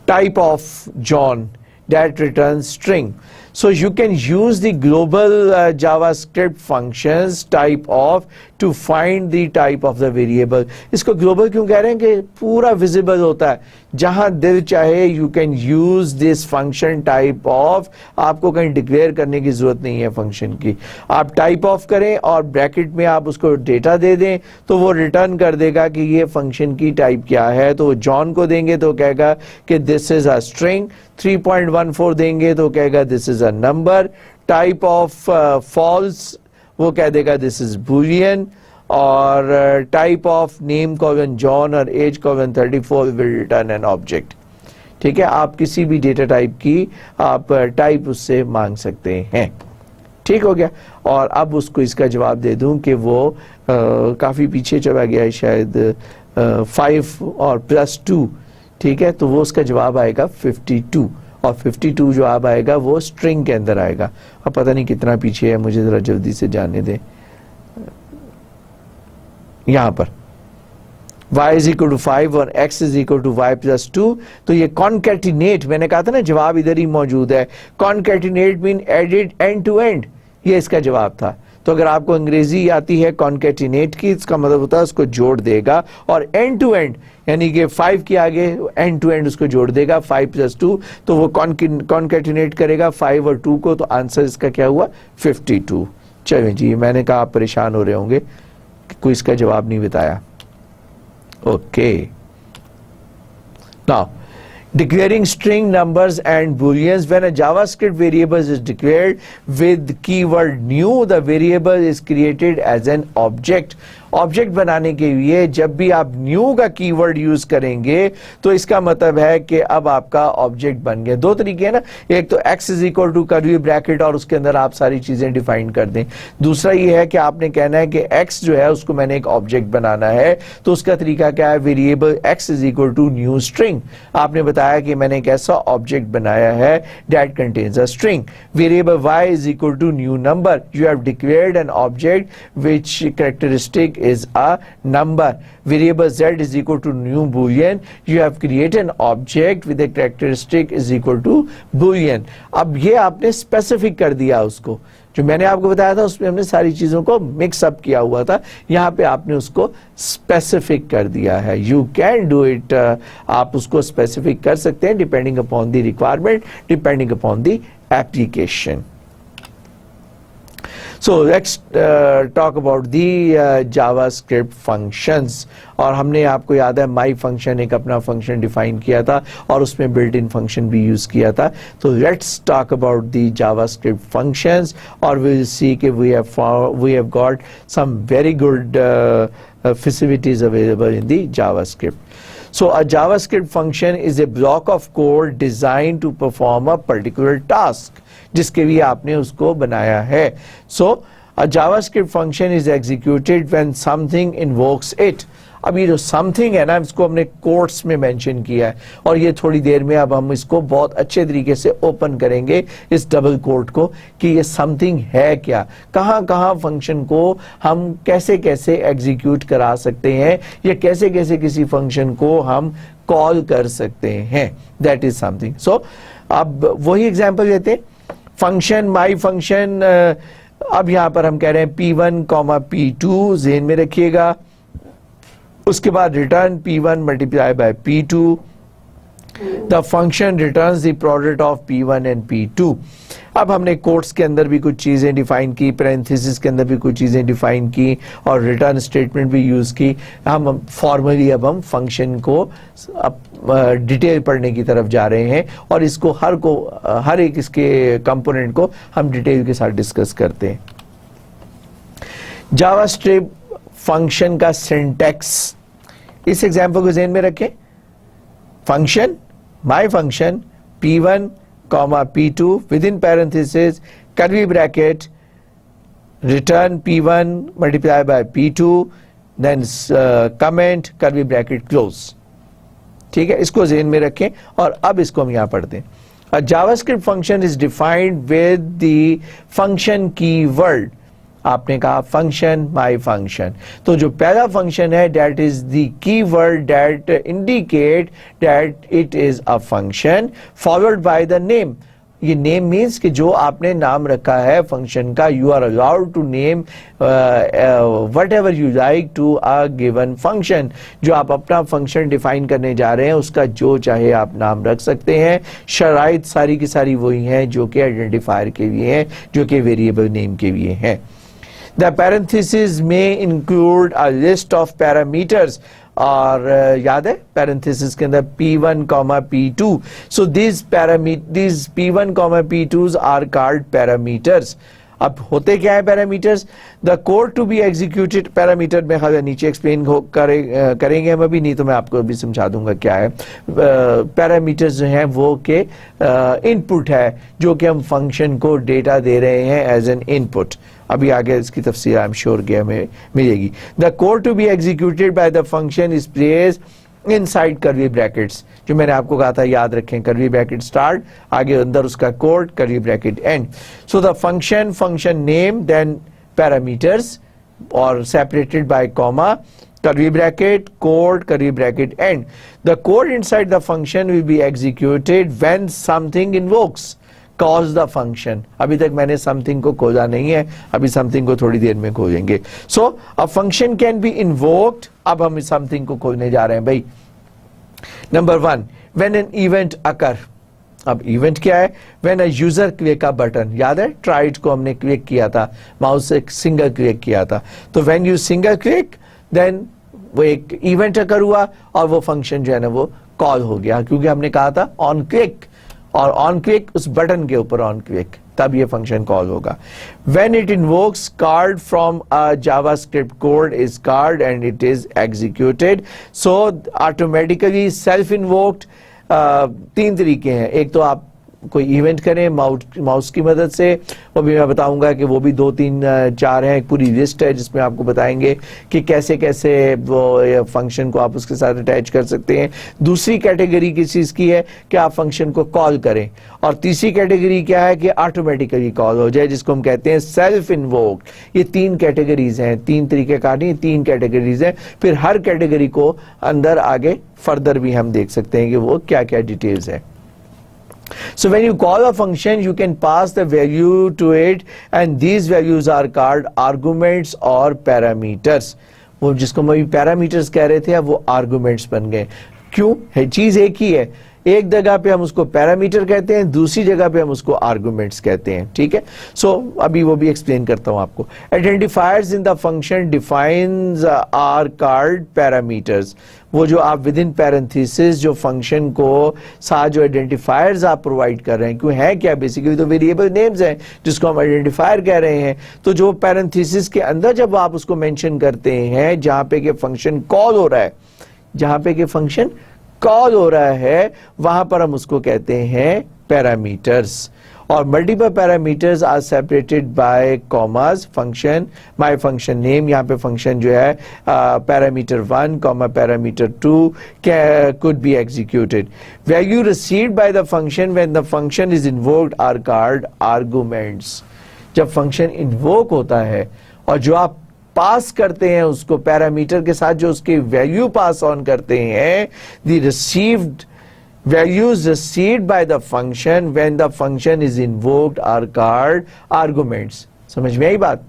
Type of John that returns string. So you can use the global JavaScript functions type of to find the type of the variable. इसको global क्यों कह रहे हैं कि पूरा visible होता है, जहां दिल चाहे you can use this function type of. आपको कहीं डिक्लेयर करने की जरूरत नहीं है फंक्शन की. आप टाइप ऑफ करें और ब्रैकेट में आप उसको डेटा दे दें तो वो रिटर्न कर देगा कि ये फंक्शन की टाइप क्या है. तो जॉन को देंगे तो कहेगा कि दिस इज अ स्ट्रिंग. 3.14 देंगे तो कहेगा this is a number. Type of false वो कह देगा दिस इज बूलियन. और type of name colon John और age colon 34 will return an object. ठीक है, आप किसी भी डेटा टाइप की आप टाइप उससे मांग सकते हैं. ठीक हो गया. और अब उसको इसका जवाब दे दूं कि वो काफी पीछे चला गया है शायद 5 और +2. ठीक है, तो वो उसका जवाब आएगा 52 और 52 जवाब आएगा वो स्ट्रिंग के अंदर आएगा. अब पता नहीं कितना पीछे है, मुझे जरा जल्दी से जाने दें. यहां पर y is equal to 5 और x is equal to y plus 2. तो ये concatenate, मैंने कहा था ना जवाब इधर ही मौजूद है. concatenate mean added end to end, ये इसका जवाब था. तो अगर आपको अंग्रेजी आती है concatenate की, इसका मतलब होता है उसको जोड़ देगा. और end to end यानी कि 5 के आगे end to end उसको जोड़ देगा 5 plus 2. तो वो concatenate करेगा 5 और 2 को. तो आंसर इसका क्या हुआ 52. चलें जी, मैंने कहा आप परेशान हो रहे होंगे कोई इसका जवाब नहीं बताया. Okay, now declaring string numbers and booleans. When a JavaScript variable is declared with keyword new, the variable is created as an object. Object बनाने के लिए जब भी आप न्यू का कीवर्ड यूज करेंगे तो इसका मतलब है कि अब आपका ऑब्जेक्ट बन गया. 2 तरीके हैं ना, एक तो x is equal to curly bracket और उसके अंदर आप सारी चीजें डिफाइन कर दें. दूसरा ये है कि आपने कहना है कि x जो है उसको मैंने एक ऑब्जेक्ट बनाना है. तो उसका तरीका क्या है, variable x is equal to new string. आपने बताया कि मैंने एक ऐसा ऑब्जेक्ट बनाया है that contains a string. Variable y is equal to new number. You have declared an object which characteristic is a number. Variable z is equal to new boolean. You have created an object with a characteristic is equal to boolean. अब ये आपने specific कर दिया उसको, जो मैंने आपको बताया था उसमें हमने सारी चीजों को मिक्स अप किया हुआ था, यहाँ पे आपने उसको स्पेसिफिक कर दिया है. यू कैन डू इट, आप उसको स्पेसिफिक कर सकते हैं depending upon the requirement, depending upon the application. So let's talk about the JavaScript functions. और हमने आपको याद है my function एक अपना function define किया था और उसमें built-in function भी use किया था. So let's talk about the JavaScript functions और we'll see कि we have got some very good facilities available in the JavaScript. So a JavaScript function is a block of code designed to perform a particular task, जिसके लिए आपने उसको बनाया है. So a JavaScript function is executed when something invokes it. अब ये जो something है ना, इसको हमने कोट्स में मेंशन किया है और ये थोड़ी देर में अब हम इसको बहुत अच्छे तरीके से ओपन करेंगे इस डबल कोट को कि ये something है क्या, कहाँ कहाँ फंक्शन को हम कैसे कैसे एग्जीक्यूट करा सकते हैं या कैसे कैसे किसी फंक्शन को हम कॉल कर सकते हैं. That is something. सो अब वही एग्जांपल लेते हैं. फंक्शन माई फंक्शन, अब यहां पर हम कह रहे हैं P1, P2 ज़हन में रखिएगा. उसके बाद return P1 multiply by P2. The function returns the product of P1 and P2. अब हमने कोट्स के अंदर भी कुछ चीजें डिफाइन की, पैरेंथेसिस के अंदर भी कुछ चीजें डिफाइन की और रिटर्न स्टेटमेंट भी यूज की. हम फॉर्मली अब हम फंक्शन को डिटेल पढ़ने की तरफ जा रहे हैं और इसको हर एक इसके कंपोनेंट को हम डिटेल के साथ डिस्कस करते हैं. जावास्क्रिप्ट फंक्शन का सिंटैक्स, इस एग्जांपल को ज़हन में रखें. Function my function P1, P2 within parenthesis curly bracket return P1 multiply by P2 then comment curly bracket close. ठीक है, इसको ज़हन में रखें और अब इसको हम यहां पढ़ते हैं. A JavaScript function is defined with the function keyword. आपने कहा फंक्शन माय फंक्शन, तो जो पहला फंक्शन है that is the keyword that indicate that it is a function followed by the name. ये नेम मीन्स कि जो आपने नाम रखा है फंक्शन का, you are allowed to name whatever you like to a given function. जो आप अपना फंक्शन डिफाइन करने जा रहे हैं उसका जो चाहे आप नाम रख सकते हैं. शराइत सारी की सारी वही हैं जो कि आइडेंटिफायर के लिए हैं, जो कि वेरिएबल नेम के लिए हैं. The parentheses may include a list of parameters. और याद है parentheses के अंदर P1, P2. So these P1, P2s are called parameters. अब होते क्या है parameters? The code to be executed, parameter में खाली नीचे एक्सप्लेन करेंगे हम अभी, नहीं तो मैं आपको अभी समझा दूंगा क्या है. पैरामीटर्स जो हैं वो के इनपुट है जो कि हम फंक्शन को डेटा दे रहे हैं एज एन इनपुट. अभी आगे इसकी तफसील आई एम श्योर कि हमें मिलेगी. The code to be executed by the function is placed inside curly brackets. जो मैंने आपको कहा था याद रखें, कर्ली ब्रैकेट स्टार्ट, आगे अंदर उसका code, curly bracket end. So the function name then parameters और separated by comma, curly bracket, code, curly bracket end. The code inside the function will be executed when something invokes calls the function. अभी तक मैंने something को खोजा नहीं है, अभी something को थोड़ी देर में खोजेंगे. So a function can be invoked. अब हम समथिंग को खोजने जा रहे हैं भाई. Number 1, when an event occur. अब इवेंट क्या है? When a user click a button. याद है ट्राइड को हमने क्लिक किया था, माउस से सिंगल क्लिक किया था. तो when you single click then वो एक इवेंट अकर हुआ और वो फंक्शन जो है ना वो कॉल हो गया, क्योंकि हमने कहा था ऑन क्लिक, और ऑन क्लिक उस बटन के ऊपर ऑन क्लिक, तब ये फंक्शन कॉल होगा. When it invokes card from a JavaScript code is card and it is executed. So automatically self invoked तीन तरीके हैं. एक तो आप कोई इवेंट करें माउस की मदद से, वो भी मैं बताऊंगा कि वो भी 2 3 4 हैं, एक पूरी लिस्ट है जिसमें आपको बताएंगे कि कैसे कैसे वो फंक्शन को आप उसके साथ अटैच कर सकते हैं। दूसरी कैटेगरी किस चीज़ की है कि आप फंक्शन को कॉल करें, और तीसरी कैटेगरी क्या है कि ऑटोमेटिकली कॉल हो जाए, जिसको हम कहते हैं सेल्फ इन्वोक्ड। ये 3 कैटेगरीज हैं, 3 तरीके का नहीं, 3 कैटेगरीज हैं। फिर हर कैटेगरी को अंदर आगे फर्दर भी हम देख सकते हैं कि वो क्या क्या डिटेल्स है। So when you call a function, you can pass the value to it, and these values are called arguments or parameters. वो जिसको हम अभी पैरामीटर्स कह रहे थे, अब वो आर्गुमेंट्स बन गए। क्यों है? चीज एक ही है, एक जगह पे हम उसको पैरामीटर कहते हैं, दूसरी जगह पे हम उसको आर्गुमेंट्स कहते हैं। ठीक है, सो अभी वो भी एक्सप्लेन करता हूं आपको। Identifiers in the function defines are called parameters. वो जो आप विद इन पैरेंथेसिस जो फंक्शन को साथ जो आइडेंटिफायर्स आप प्रोवाइड कर रहे हैं, क्यों है क्या, बेसिकली तो वेरिएबल नेम्स हैं जिसको हम आइडेंटिफायर कह रहे हैं। तो जो पैरेंथेसिस के अंदर जब आप उसको मेंशन करते हैं जहां पे कि फंक्शन कॉल हो रहा है, जहां पे कि फंक्शन कॉल हो रहा है, वहां पर हम उसको कहते हैं पैरामीटर्स। और multiple parameters are separated by commas. Function my function name, यहाँ पे फंक्शन जो है parameter 1 comma parameter 2 could be executed. Value received by the function when the function is invoked are called arguments. जब function invoke होता है और जो आप पास करते हैं उसको पैरामीटर के साथ, जो उसके वैल्यू पास ऑन करते हैं, the received values received by the function when the function is invoked are called arguments. समझ में आई बात?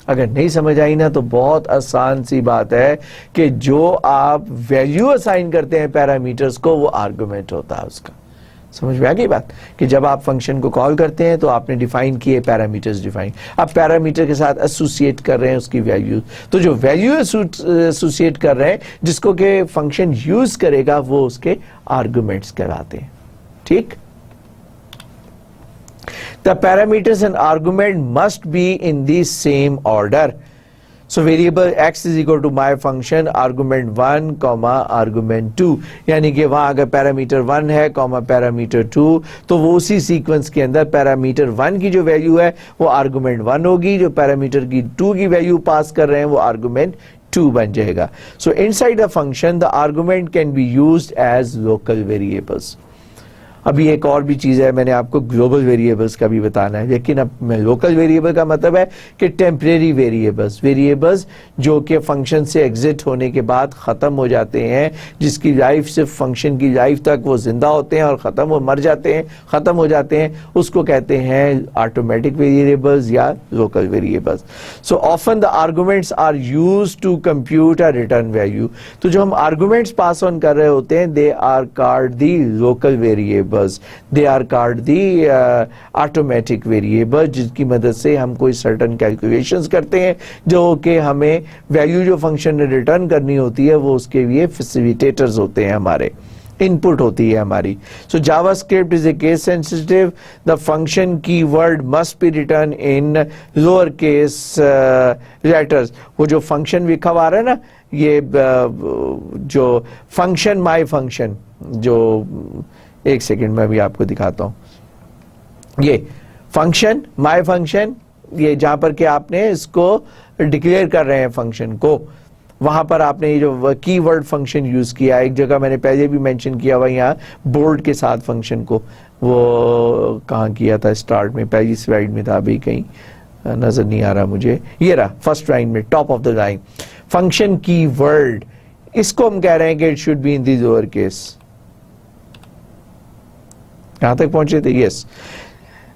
अगर नहीं समझ आई ना तो बहुत आसान सी बात है कि जो आप वैल्यू असाइन करते हैं पैरामीटर्स को, वो आर्गुमेंट होता है उसका। समझ में आ गई बात कि जब आप फंक्शन को कॉल करते हैं तो आपने डिफाइन किए पैरामीटर्स डिफाइन, आप पैरामीटर के साथ एसोसिएट कर रहे हैं उसकी वैल्यू, तो जो वैल्यू एसोसिएट कर रहे हैं जिसको के फंक्शन यूज करेगा वो उसके आर्गुमेंट्स कहलाते हैं। ठीक, the parameters and argument must be in the same order. So variable x is equal to my function argument 1 comma argument 2, यानी कि वहां अगर पैरामीटर 1 है कॉमा पैरामीटर 2 तो वो उसी सीक्वेंस के अंदर पैरामीटर 1 की जो वैल्यू है वो आर्गुमेंट 1 होगी, जो पैरामीटर की 2 की वैल्यू पास कर रहे हैं वो आर्गुमेंट 2 बन जाएगा। So inside the function the argument can be used as local variables. अभी एक और भी चीज है, मैंने आपको ग्लोबल वेरिएबल्स का भी बताना है, लेकिन अब मैं लोकल वेरिएबल का मतलब है कि टेम्परेरी वेरिएबल्स जो कि फंक्शन से एग्जिट होने के बाद खत्म हो जाते हैं, जिसकी लाइफ सिर्फ फंक्शन की लाइफ तक वो जिंदा होते हैं और खत्म हो जाते हैं, उसको कहते हैं ऑटोमेटिक वेरिएबल्स या local variables. So often the arguments are used to compute a return value. तो जो हम आर्गुमेंट्स पास ऑन कर रहे होते हैं, they are called the local variable, they are called the automatic variable, जिसकी मदद से हम कोई certain calculations करते हैं जो कि हमें वैल्यू जो फंक्शन ने रिटर्न करनी होती है वो उसके लिए facilitators होते हैं, हमारे इनपुट होती है हमारी। So JavaScript is a case sensitive, the function keyword must be written in lower case letters. वो जो फंक्शन लिखा हुआ है ना, ये जो फंक्शन माय फंक्शन, जो एक सेकेंड में भी आपको दिखाता हूं, ये फंक्शन माय फंक्शन, ये जहां पर कि आपने इसको डिक्लेयर कर रहे हैं फंक्शन को, वहां पर आपने ये जो कीवर्ड फंक्शन यूज किया, एक जगह मैंने पहले भी मेंशन किया हुआ यहाँ बोर्ड के साथ फंक्शन को, वो कहाँ किया था, स्टार्ट में पहली स्लाइड में था, अभी कहीं नजर नहीं आ रहा मुझे, ये रहा फर्स्ट लाइन में, top of the line, function keyword, इसको हम कह रहे हैं कि it should be in the lower case. यहां तक पहुंचे थे? Yes.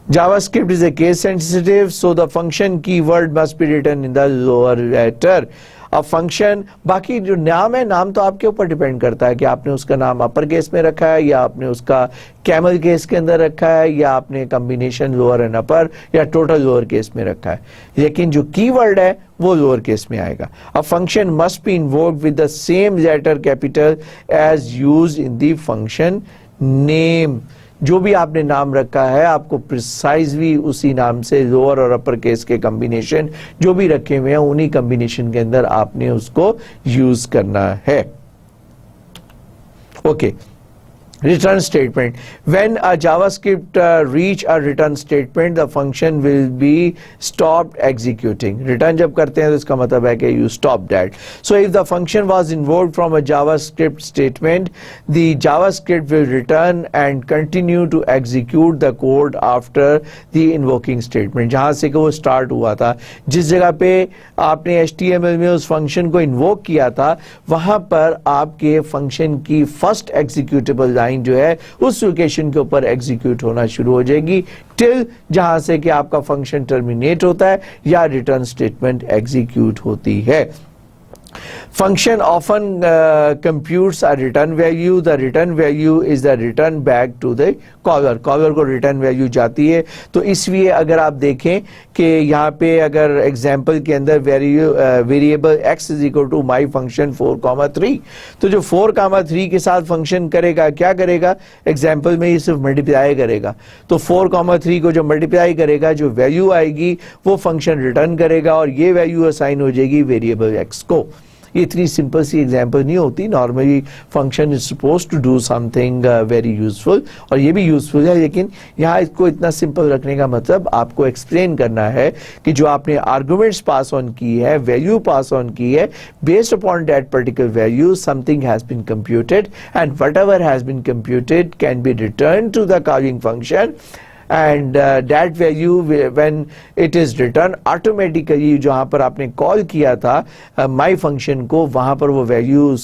JavaScript is a case sensitive, so the function keyword must be written in the lower letter. अब फंक्शन, बाकी जो नाम है, नाम तो आपके ऊपर डिपेंड करता है कि आपने उसका नाम अपर केस में रखा है या आपने उसका कैमल केस के अंदर रखा है या आपने कॉम्बिनेशन लोअर एंड अपर या टोटल लोअर केस में रखा है, लेकिन जो कीवर्ड है वो लोअर केस में आएगा। A function must be invoked with the same letter capital as used in the function name. जो भी आपने नाम रखा है आपको प्रिसाइजली उसी नाम से लोअर और अपर केस के कॉम्बिनेशन जो भी रखे हुए हैं उन्हीं कॉम्बिनेशन के अंदर आपने उसको यूज करना है। Okay, return statement. When a JavaScript reach a return statement, the function will be stopped executing. Return जब करते हैं तो इसका मतलब है कि you stop that. So if the function was invoked from a JavaScript statement, the JavaScript will return and continue to execute the code after the invoking statement. जहाँ से कि वो start हुआ था, जिस जगह पे आपने HTML में उस function को invoke किया था, वहाँ पर आपके function की first executable line जो है उस लोकेशन के ऊपर एग्जीक्यूट होना शुरू हो जाएगी टिल जहां से कि आपका फंक्शन टर्मिनेट होता है या रिटर्न स्टेटमेंट एग्जीक्यूट होती है. Function often computes a return value. The return value is the return back to the caller. Caller को return value जाती है. तो इसलिए अगर आप देखें कि यहाँ पे अगर example के अंदर variable x is equal to my function 4,3, तो जो 4,3 के साथ function करेगा क्या करेगा? example में ये सिर्फ multiply करेगा. तो 4,3 को जो multiply करेगा जो value आएगी वो function return करेगा और ये value assign हो जाएगी variable x को. ये इतनी सिंपल सी एग्जाम्पल नहीं होती. Normally function is suppose to do something very useful और ये भी यूजफुल है, लेकिन यहाँ इसको इतना सिंपल रखने का मतलब आपको एक्सप्लेन करना है कि जो आपने आर्गुमेंट्स पास ऑन की है, वैल्यू पास ऑन की है, based upon that particular value something has been computed and whatever has been computed can be return to the calling function and that value when it is returned automatically जहाँ पर आपने call किया था my function को, वहाँ पर वो value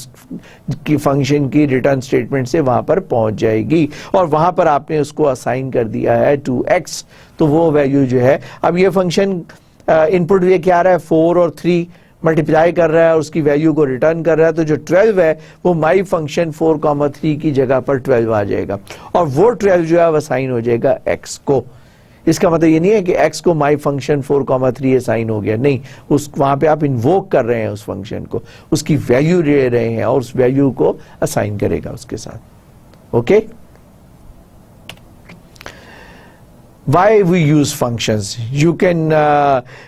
की फंक्शन की रिटर्न स्टेटमेंट से वहाँ पर पहुँच जाएगी और वहाँ पर आपने उसको असाइन कर दिया है to x. तो वो वैल्यू जो है, अब ये फंक्शन इनपुट ये क्या आ रहा है 4 और 3 मल्टीप्लाई कर रहा है और उसकी वैल्यू को रिटर्न कर रहा है, तो जो 12 है वो माई फंक्शन 4,3 की जगह पर 12 आ जाएगा और वो 12 जो है वो असाइन हो जाएगा x को. इसका मतलब ये नहीं है कि x को माई फंक्शन 4,3 असाइन हो गया, नहीं, उस वहां पे आप इन्वोक कर रहे हैं उस फंक्शन को, उसकी वैल्यू ले रहे हैं और उस वैल्यू को असाइन करेगा उसके साथ. Okay Why we use functions? You can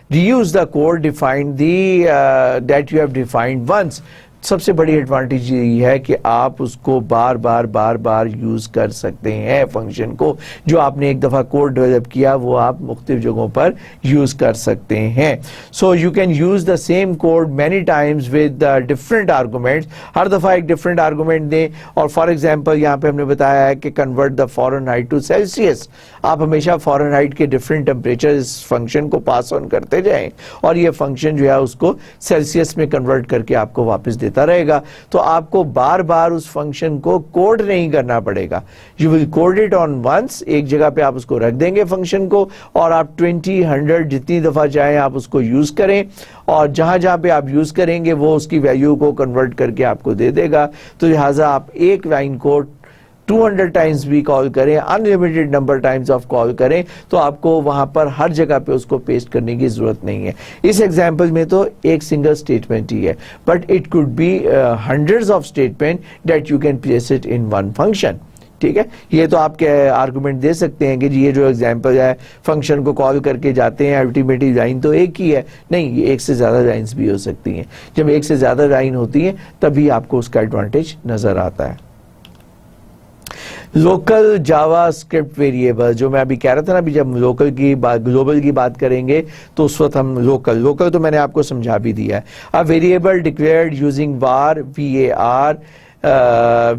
reuse the code defined that you have defined once. सबसे बड़ी एडवांटेज यही है कि आप उसको बार बार यूज कर सकते हैं. फंक्शन को जो आपने एक दफा कोड डेवलप किया वो आप मुख्तलिफ जगहों पर यूज कर सकते हैं. So you can use the same code many times with different arguments. हर दफा एक डिफरेंट आर्गुमेंट दें और फॉर एग्जांपल यहाँ पे हमने बताया है कि convert the Fahrenheit to Celsius. आप हमेशा फ़ारेनहाइट के डिफरेंट टेम्परेचर इस फंक्शन को पास ऑन करते जाएं और ये फंक्शन जो है उसको सेल्सियस में कन्वर्ट करके आपको वापस देता रहेगा. तो आपको बार बार उस फंक्शन को कोड नहीं करना पड़ेगा. You will code it on once. एक जगह पे आप उसको रख देंगे फंक्शन को और आप 20, 100 जितनी दफा चाहें आप उसको यूज करें और जहां जहां पे आप यूज करेंगे वो उसकी वैल्यू को कन्वर्ट करके आपको दे देगा. तो लिहाजा आप एक लाइन को 200 टाइम्स भी कॉल करें, unlimited number times of call करें, तो आपको वहां पर हर जगह पे उसको पेस्ट करने की जरूरत नहीं है. इस एग्जांपल में तो एक सिंगल स्टेटमेंट ही है, but it could be hundreds of statement that you can place it in one function. ठीक है, ये तो आप आर्गुमेंट दे सकते हैं कि ये जो एग्जांपल है फंक्शन को कॉल करके जाते हैं, अल्टीमेटली लाइन तो एक ही है. नहीं, ये एक से ज्यादा लाइन्स भी हो सकती हैं. जब एक से ज्यादा लाइन होती है तभी आपको उसका एडवांटेज नजर आता है. लोकल जावास्क्रिप्ट वेरिएबल, जो मैं अभी कह रहा था ना, अभी जब लोकल की बात, ग्लोबल की बात करेंगे तो उस वक्त हम लोकल तो मैंने आपको समझा भी दिया है. अ variable declared using var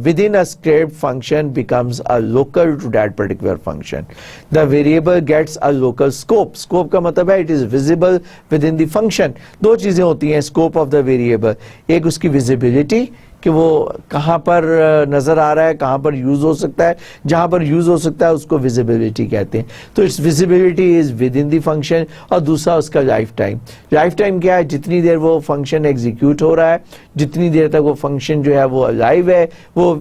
within a script function becomes a local to that particular function. The variable gets a local scope. Scope का मतलब है it is visible within the function. दो चीजें होती हैं scope of the variable. एक उसकी visibility कि वो कहाँ पर नजर आ रहा है, कहाँ पर यूज हो सकता है. जहां पर यूज हो सकता है उसको विजिबिलिटी कहते हैं. तो it's visibility is with in the function. और दूसरा उसका लाइफ टाइम. लाइफ टाइम क्या है? जितनी देर वो फंक्शन एग्जीक्यूट हो रहा है, जितनी देर तक वो फंक्शन जो है वो अलाइव है, वो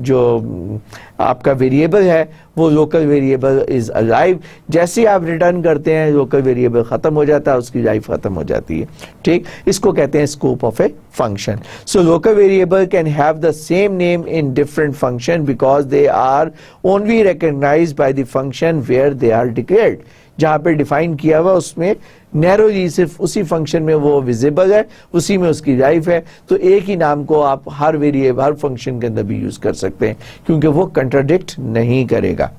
जो आपका वेरिएबल है वो लोकल वेरिएबल इज अलाइव. जैसे आप रिटर्न करते हैं लोकल वेरिएबल खत्म हो जाता है, उसकी लाइफ खत्म हो जाती है. ठीक, इसको कहते हैं scope of a function. So local variable can have the same name in different function because they are only recognised by the function where they are declared. जहाँ पे डिफाइन किया हुआ उसमें नैरोली सिर्फ उसी फंक्शन में वो विजिबल है, उसी में उसकी लाइफ है, तो एक ही नाम को आप हर वेरिएबल हर फंक्शन के अंदर भी यूज कर सकते हैं क्योंकि वो कंट्राडिक्ट नहीं करेगा.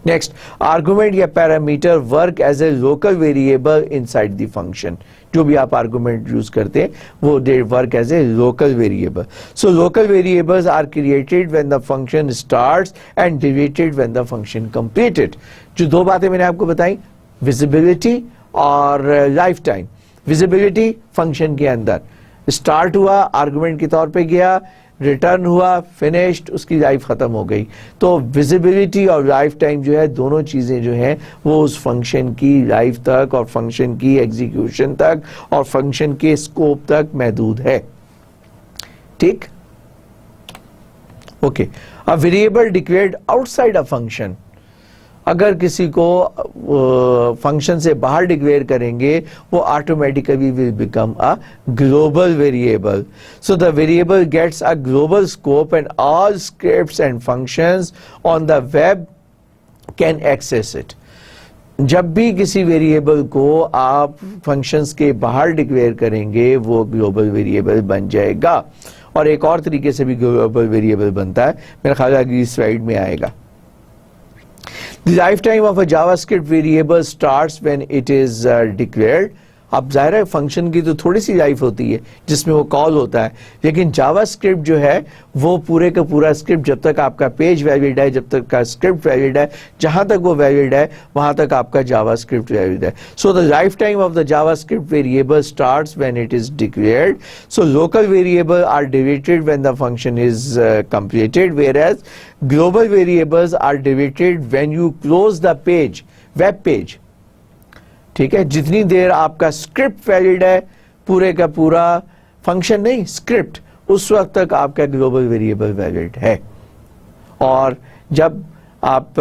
नेक्स्ट, आर्गुमेंट या parameter work as a local variable inside the function. जो भी आप आर्गुमेंट यूज करते हैं वो they work as a local variable. So local variables are created when the function starts and deleted when the function completed. जो दो बातें मैंने आपको बताई, विजिबिलिटी और लाइफ टाइम. विजिबिलिटी फंक्शन के अंदर स्टार्ट हुआ, आर्गुमेंट के तौर पे गया, रिटर्न हुआ, फिनिश्ड, उसकी लाइफ खत्म हो गई. तो विजिबिलिटी और लाइफ टाइम जो है दोनों चीजें जो हैं वो उस फंक्शन की लाइफ तक और फंक्शन की एग्जीक्यूशन तक और फंक्शन के स्कोप तक महदूद है. ठीक, okay. A variable declared outside a function, अगर किसी को फंक्शन से बाहर डिक्लेयर करेंगे वो automatically will become a global variable. So the variable gets a global scope and all scripts and functions on the web can access it. जब भी किसी वेरिएबल को आप फंक्शंस के बाहर डिक्लेयर करेंगे वो ग्लोबल वेरिएबल बन जाएगा. और एक और तरीके से भी ग्लोबल वेरिएबल बनता है, मेरा ख्याल है अगली स्लाइड में आएगा. The lifetime of a JavaScript variable starts when it is declared. अब जाहिर है फंक्शन की तो थोड़ी सी लाइफ होती है जिसमें वो कॉल होता है, लेकिन जावास्क्रिप्ट जो है वो पूरे का पूरा स्क्रिप्ट जब तक आपका पेज वैलिड है, जब तक का स्क्रिप्ट वैलिड है, जहां तक वो वैलिड है वहां तक आपका जावास्क्रिप्ट वैलिड है. So the lifetime of the JavaScript variable starts when it is declared. So local variable are deleted when the function is completed, whereas global variables are deleted when you close the page, web page. ठीक है, जितनी देर आपका script valid है, पूरे का पूरा function नहीं script, उस वक्त तक आपका ग्लोबल वेरिएबल वैलिड है. और जब आप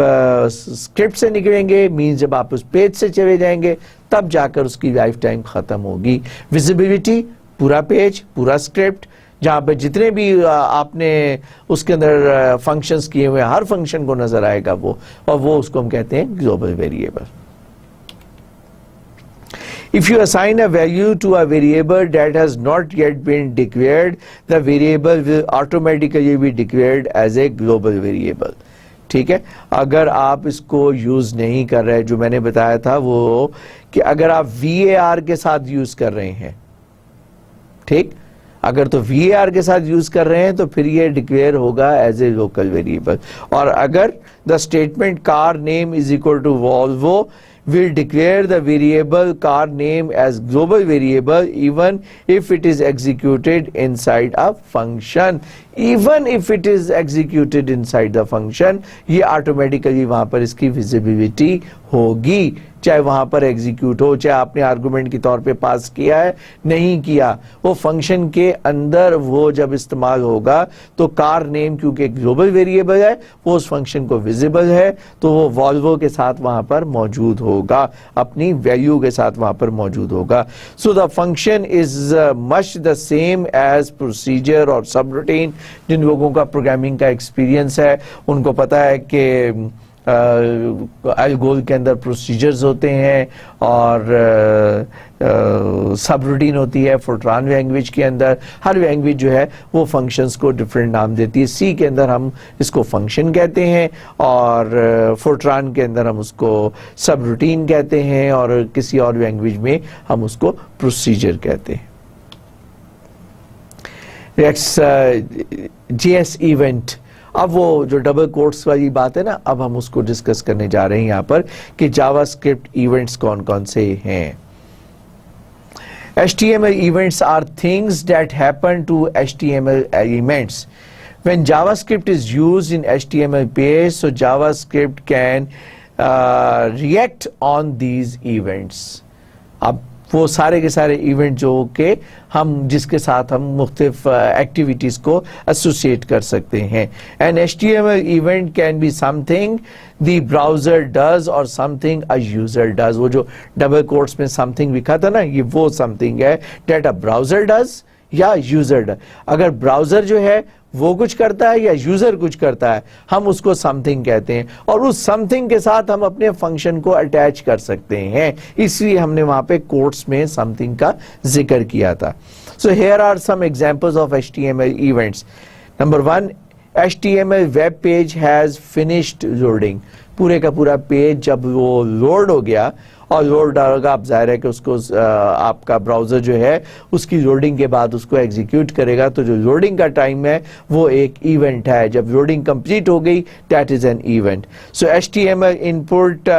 स्क्रिप्ट से निकलेंगे मींस जब आप उस पेज से चले जाएंगे तब जाकर उसकी लाइफ टाइम खत्म होगी. विजिबिलिटी पूरा पेज, पूरा स्क्रिप्ट, जहां पे जितने भी आपने उसके अंदर फंक्शंस किए हुए हर फंक्शन को नजर आएगा वो, और वो उसको हम कहते हैं global variable. If you assign a value to a variable that has not yet been declared, the variable will automatically be declared as a global variable. ठीक है, अगर आप इसको यूज नहीं कर रहे, जो मैंने बताया था वो कि अगर आप var के साथ यूज कर रहे हैं, ठीक, अगर तो var के साथ यूज कर रहे हैं तो फिर ये डिक्लेयर होगा एज ए लोकल वेरिएबल. और अगर the statement car name is equal to Volvo will declare the variable car name as global variable even if it is executed inside a function. Even if it is executed inside the function, ये automatically वहां पर इसकी visibility होगी, चाहे वहां पर execute हो, चाहे आपने आर्गुमेंट के तौर पे पास किया है नहीं किया, वो फंक्शन के अंदर वो जब इस्तेमाल होगा तो कार नेम क्योंकि ग्लोबल वेरिएबल है वो उस फंक्शन को विजिबल है, तो वो वॉल्वो के साथ वहां पर मौजूद होगा, अपनी वैल्यू के साथ वहां पर मौजूद होगा. So the function is much the same as procedure or subroutine. जिन लोगों का प्रोग्रामिंग का एक्सपीरियंस है उनको पता है कि अलगोल के अंदर प्रोसीजर्स होते हैं और सब रूटीन होती है. फोर्ट्रान लैंग्वेज के अंदर हर लैंग्वेज जो है वो फंक्शंस को डिफरेंट नाम देती है. सी के अंदर हम इसको फंक्शन कहते हैं और फोर्ट्रान के अंदर हम उसको सब रूटीन कहते हैं और किसी और लैंग्वेज में हम उसको प्रोसीजर कहते हैं. JS इवेंट, अब वो जो डबल कोट्स वाली बात है ना, अब हम उसको डिस्कस करने जा रहे हैं यहाँ पर कि जावास्क्रिप्ट इवेंट्स कौन कौन से हैं. HTML events are things that happen to HTML elements. When JavaScript is used in HTML page, so JavaScript can react on these events. अब वो सारे के सारे इवेंट जो के हम जिसके साथ हम मुख्तलिफ एक्टिविटीज को एसोसिएट कर सकते हैं. An HTML event can be something the browser does or something a user does. वो जो डबल कोट्स में समथिंग लिखा था ना, ये वो समथिंग है दैट अ ब्राउजर डज या यूजर डज. अगर ब्राउजर जो है وہ کچھ کرتا ہے یا یوزر کچھ کرتا ہے, ہم اس کو something کہتے ہیں, اور اس something کے ساتھ ہم اپنے فنکشن کو اٹیچ کر سکتے ہیں, اس لیے ہم نے وہاں پہ کوٹس میں something کا ذکر کیا تھا. So here are some examples of HTML events. Number 1, HTML web page has finished loading. پورے کا پورا پیج جب وہ لوڈ ہو گیا, اور لوڈ ہوگا, آپ ظاہر ہے کہ اس کو آپ کا براؤزر جو ہے اس کی لوڈنگ کے بعد اس کو ایگزیکیوٹ کرے گا, تو جو لوڈنگ کا ٹائم ہے وہ ایک ایونٹ ہے. جب لوڈنگ کمپلیٹ ہو گئی, that is an event. So HTML input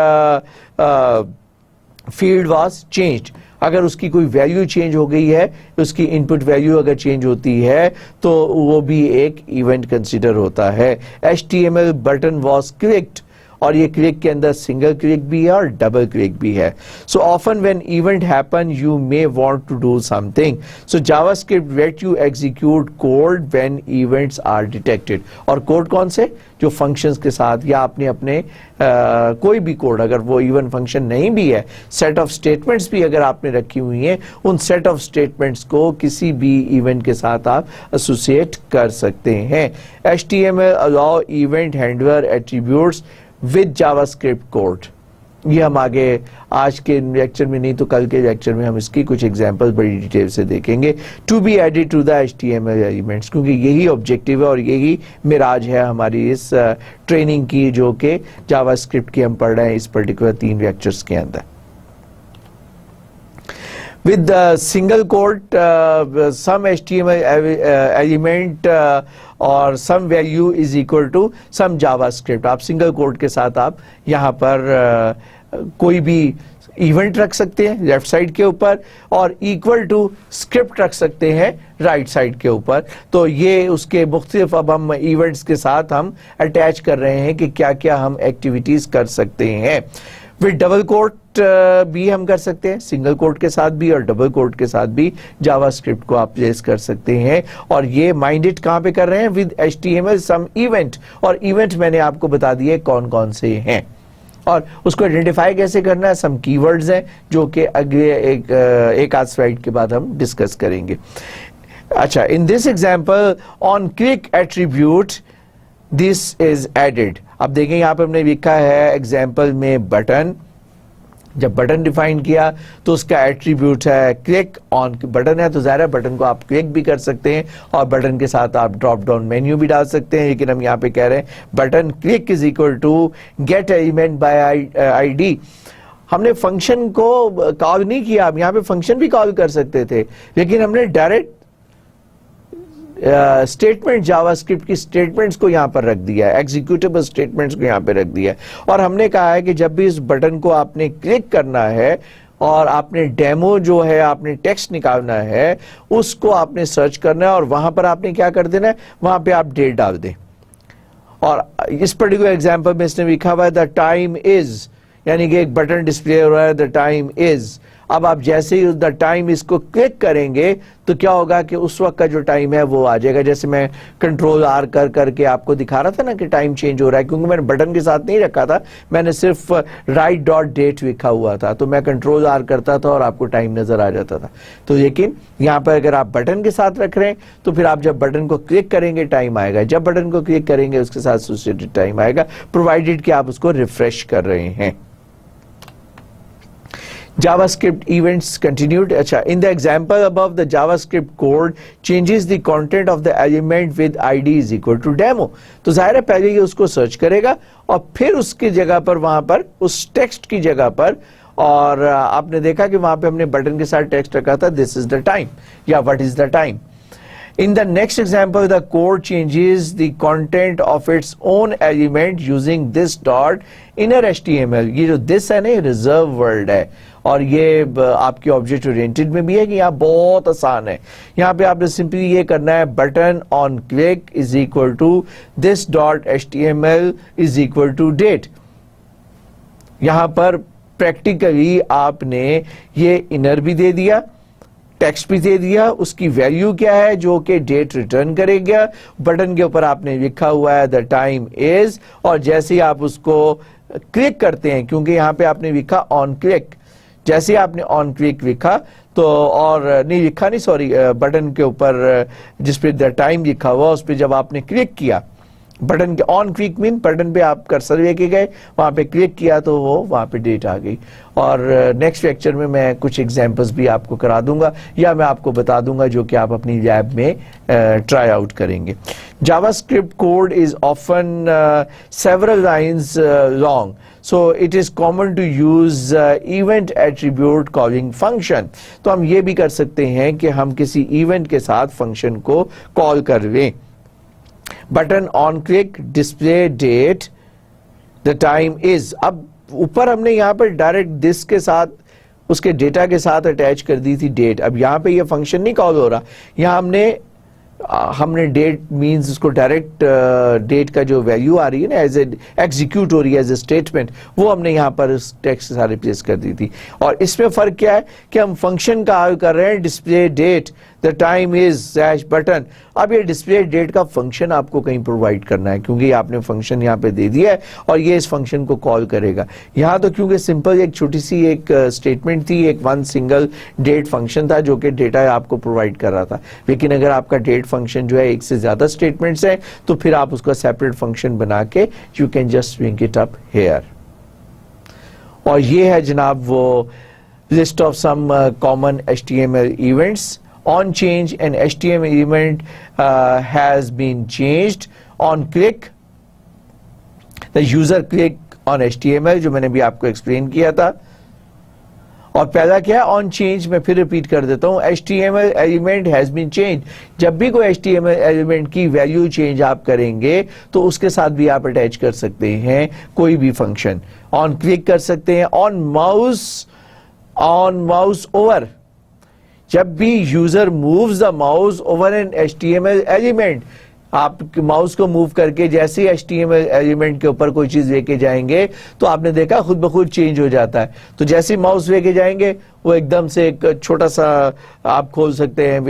field was changed. اگر اس کی کوئی ویلیو چینج ہو گئی ہے, اس کی ان پٹ ویلیو اگر چینج ہوتی ہے تو وہ بھی ایک ایونٹ کنسیڈر ہوتا ہے. HTML button was clicked, اور یہ کلک کے اندر سنگل کلک بھی ہے اور ڈبل کلک بھی ہے. So often when event happen, you may want to do something. So JavaScript let you execute code when events are detected. اور کوڈ کون سے؟ جو فنکشنز کے ساتھ, یا اپنے کوئی بھی کوڈ, اگر وہ ایون فنکشن نہیں بھی ہے, سیٹ آف اسٹیٹمنٹس بھی اگر آپ نے رکھی ہوئی ہیں, ان سیٹ آف اسٹیٹمنٹس کو کسی بھی ایونٹ کے ساتھ آپ ایسوسیٹ کر سکتے ہیں. HTML allow event handler attributes with JavaScript code. یہ ہم آگے آج کے لیکچر میں نہیں تو کل کے لیکچر میں ہم اس کی کچھ ایگزامپل بڑی ڈیٹیل سے دیکھیں گے. To be added to the HTML elements, کیونکہ یہی آبجیکٹیو ہے اور یہی معراج ہے ہماری اس ٹریننگ کی, جو کہ جاوا اسکرپٹ کی ہم پڑھ رہے ہیں اس پرٹیکولر 3 لیکچرز کے اندر. With the single quote, some HTML element or some value is equal to some JavaScript. آپ single quote کے ساتھ آپ یہاں پر کوئی بھی ایونٹ رکھ سکتے ہیں لیفٹ سائڈ کے اوپر, اور equal to script رکھ سکتے ہیں رائٹ سائڈ کے اوپر. تو یہ اس کے مختلف, اب ہم ایونٹس کے ساتھ ہم اٹیچ کر رہے ہیں کہ کیا کیا ہم ایکٹیویٹیز کر سکتے ہیں. وتھ ڈبل کوٹ بھی ہم کر سکتے ہیں, سنگل کوٹ کے ساتھ بھی اور ڈبل کوٹ کے ساتھ بھی جاوا اسکرپٹ کو آپ پلیس کر سکتے ہیں. اور یہ مائنڈڈ کہاں پہ کر رہے ہیں؟ ود HTML سم ایونٹ, اور ایونٹ میں نے آپ کو بتا دیے کون کون سے ہیں, اور اس کو آئیڈینٹیفائی کیسے کرنا ہے. سم کی ورڈز ہیں جو کہ اگلے ایک آدھ سلائیڈ کے بعد ہم ڈسکس کریں گے. اچھا, in this example on click attribute this is added. اب دیکھیں یہاں پہ ہم نے لکھا ہے ایگزامپل میں بٹن. جب بٹن ڈیفائن کیا تو اس کا ایٹریبیوٹ ہے کلک آن. بٹن ہے تو ظاہر ہے بٹن کو آپ کلک بھی کر سکتے ہیں, اور بٹن کے ساتھ آپ ڈراپ ڈاؤن مینیو بھی ڈال سکتے ہیں, لیکن ہم یہاں پہ کہہ رہے ہیں button click is equal to get element by I D. ہم نے فنکشن کو کال نہیں کیا, ہم یہاں پہ فنکشن بھی کال کر سکتے تھے, لیکن ہم نے ڈائریکٹ اسٹیٹمنٹ جاوا اسکرپٹ کی اسٹیٹمنٹس کو یہاں پر رکھ دیا ہے, ایگزیکیوٹیبل اسٹیٹمنٹس کو یہاں پہ رکھ دیا ہے. اور ہم نے کہا ہے کہ جب بھی اس بٹن کو آپ نے کلک کرنا ہے اور آپ نے ڈیمو جو ہے آپ نے ٹیکسٹ نکالنا ہے, اس کو آپ نے سرچ کرنا ہے, اور وہاں پر آپ نے کیا کر دینا ہے, وہاں پہ آپ ڈیٹ ڈال دیں. اور اس پرٹیکولر ایگزامپل میں اس نے لکھا ہوا ہے دا ٹائم از, یعنی کہ ایک بٹن ڈسپلے ہو رہا ہے دا ٹائم از. اب آپ جیسے ہی دا ٹائم اس کو کلک کریں گے تو کیا ہوگا کہ اس وقت کا جو ٹائم ہے وہ آ جائے گا. جیسے میں کنٹرول آر کر کے آپ کو دکھا رہا تھا نا کہ ٹائم چینج ہو رہا ہے, کیونکہ میں نے بٹن کے ساتھ نہیں رکھا تھا, میں نے صرف رائٹ ڈاٹ ڈیٹ لکھا ہوا تھا, تو میں کنٹرول آر کرتا تھا اور آپ کو ٹائم نظر آ جاتا تھا. تو لیکن یہاں پر اگر آپ بٹن کے ساتھ رکھ رہے ہیں تو پھر آپ جب بٹن کو کلک کریں گے ٹائم آئے گا, جب بٹن کو کلک کریں گے اس کے ساتھ ایسوسیٹڈ ٹائم آئے گا, پرووائڈیڈ کہ آپ اس کو ریفریش کر رہے ہیں. JavaScript events continued. اچھا, in the example above the JavaScript code changes the content of the element with ID is equal to demo. تو ظاہر ہے پہلے یہ اس کو سرچ کرے گا اور پھر اس کی جگہ پر وہاں پر اس ٹیکسٹ کی جگہ پر, اور آپ نے دیکھا کہ وہاں پہ ہم نے بٹن کے ساتھ ٹیکسٹ رکھا تھا this is the time یا what is the time. In the next example, the code changes the content of its own element using this dot inner HTML. یہ جو this ہے نا, یہ ریزرو ورڈ ہے, اور یہ آپ کی آبجیکٹ اورینٹڈ میں بھی ہے کہ یہاں بہت آسان ہے. یہاں پہ آپ نے سمپلی یہ کرنا ہے button on click is equal to this dot HTML is equal to date. یہاں پر پریکٹیکلی آپ نے یہ انر بھی دے دیا, ٹیکسٹ بھی دے دیا, اس کی ویلیو کیا ہے جو کہ ڈیٹ ریٹرن کرے گا. بٹن کے اوپر آپ نے لکھا ہوا ہے دا ٹائم از, اور جیسے ہی آپ اس کو کلک کرتے ہیں, کیونکہ یہاں پہ آپ نے لکھا آن کلک, جیسے آپ نے آن کلک لکھا तो और नहीं लिखा नहीं, सॉरी, बटन के ऊपर जिस पे द टाइम लिखा हुआ उस पे जब आपने क्लिक किया, बटन के ऑन क्लिक मीन बटन पे आप कर्सर लेके गए, वहां पे क्लिक किया तो वो वहां पे डेट आ गई। और नेक्स्ट लेक्चर में मैं कुछ एग्जांपल्स भी आपको करा दूंगा या मैं आपको बता दूंगा जो कि आप अपनी लैब में ट्राई आउट करेंगे। JavaScript code is often several lines long, so it is common to use event attribute calling function। तो हम ये भी कर सकते हैं कि हम किसी इवेंट के साथ फंक्शन को कॉल कर लें। Button on click display date the time is, अब ऊपर हमने यहाँ पर डायरेक्ट दिस के साथ उसके डेटा के साथ अटैच कर दी थी डेट। अब यहाँ पे ये फंक्शन नहीं कॉल हो रहा, यहाँ हमने डेट मींस उसको डायरेक्ट डेट का जो वैल्यू आ रही है ना एज एग्जीक्यूट हो रही है एज ए स्टेटमेंट, वो हमने यहाँ पर इस टेक्स्ट के साथ रिप्लेस कर दी थी। और इसमें फर्क क्या है कि हम फंक्शन का कर रहे हैं display date the time is dash button. अब ये डिस्प्ले डेट का फंक्शन आपको कहीं प्रोवाइड करना है क्योंकि आपने फंक्शन यहाँ पे दे दिया है और ये इस फंक्शन को कॉल करेगा। यहाँ तो क्योंकि सिंपल एक छोटी सी एक स्टेटमेंट थी, एक वन सिंगल डेट फंक्शन था जो कि डेटा आपको प्रोवाइड कर रहा था। लेकिन अगर आपका डेट फंक्शन जो है एक से ज्यादा स्टेटमेंट्स है तो फिर आप उसका सेपरेट फंक्शन बना के you can just swing it up here. और ये है जनाब वो list of some common HTML events. On change, an HTML event has been changed. On click, the user click on HTML जो मैंने भी आपको एक्सप्लेन किया था। और पहला क्या है ऑन चेंज, मैं फिर रिपीट कर देता हूँ, HTML element has been change. जब भी कोई HTML एलिमेंट की वैल्यू चेंज आप करेंगे तो उसके साथ भी आप अटैच कर सकते हैं कोई भी फंक्शन। ऑन क्लिक कर सकते हैं, ऑन माउस ओवर, जब भी user moves the mouse over an HTML element, आप माउस को मूव करके जैसे ही HTML एलिमेंट के ऊपर कोई चीज लेके जाएंगे तो आपने देखा खुद ब खुद चेंज हो जाता है। तो जैसे ही माउस लेके जाएंगे वो एकदम से एक छोटा सा आप खोल सकते हैं,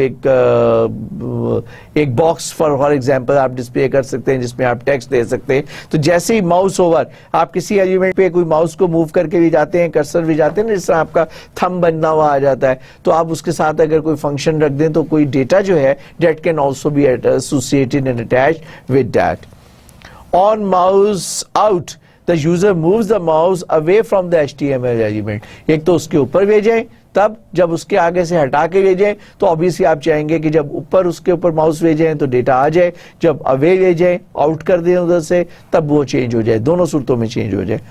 एक बॉक्स फॉर एग्जांपल आप डिस्प्ले कर सकते हैं जिसमें आप टेक्स्ट दे सकते हैं। तो जैसे ही माउस ओवर, आप किसी एलिमेंट पे कोई माउस को मूव करके भी जाते हैं, कर्सर भी जाते हैं, जिस तरह आपका थंब बनना हुआ आ जाता है, तो आप उसके साथ अगर कोई फंक्शन रख दें तो कोई डेटा जो है that can also be associated and attached with that. On mouse out, the user moves the mouse away from the HTML element। एक तो उसके ऊपर भेजें, तब जब उसके आगे से हटा के भेजें तो ऑब्वियसली आप चाहेंगे कि जब ऊपर उसके ऊपर माउस भेजें तो डेटा आ जाए, जब अवे भेजें आउट कर दें उधर से तब वो चेंज हो जाए, दोनों सूरतों में चेंज हो जाए।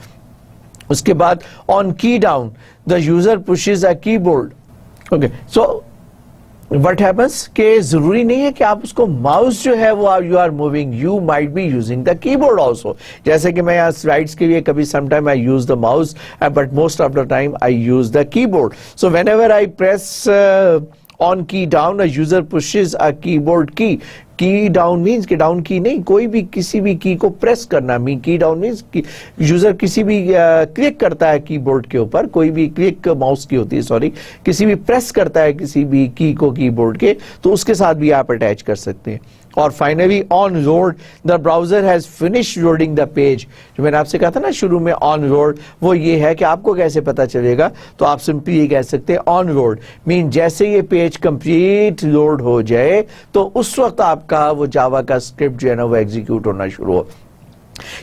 उसके बाद on key down, the user pushes a keyboard. Okay, so What happens कि जरूरी नहीं है कि आप उसको माउस जो है वो you are moving, you might be using the keyboard also. जैसे कि मैं यहाँ स्लाइड्स के लिए कभी sometime I use the mouse but most of the time I use the keyboard. So whenever I press on key down, a user pushes a keyboard key. Key down means कि down की नहीं, कोई भी किसी भी की को press करना। की डाउन मीन्स यूजर किसी भी क्लिक करता है कीबोर्ड के ऊपर, कोई भी क्लिक माउस की होती है, सॉरी, किसी भी प्रेस करता है किसी भी की को कीबोर्ड के, तो उसके साथ भी आप अटैच कर सकते हैं। और finally on load, the browser has finish loading the page. जो मैंने आपसे कहा था ना शुरू में ऑन लोड, वो ये है कि आपको कैसे पता चलेगा, तो आप सिंपली ये कह सकते हैं ऑन लोड मीन जैसे ये पेज कंप्लीट लोड हो जाए तो उस वक्त आपका वो जावा का स्क्रिप्ट जो है ना वो एग्जीक्यूट होना शुरू हो।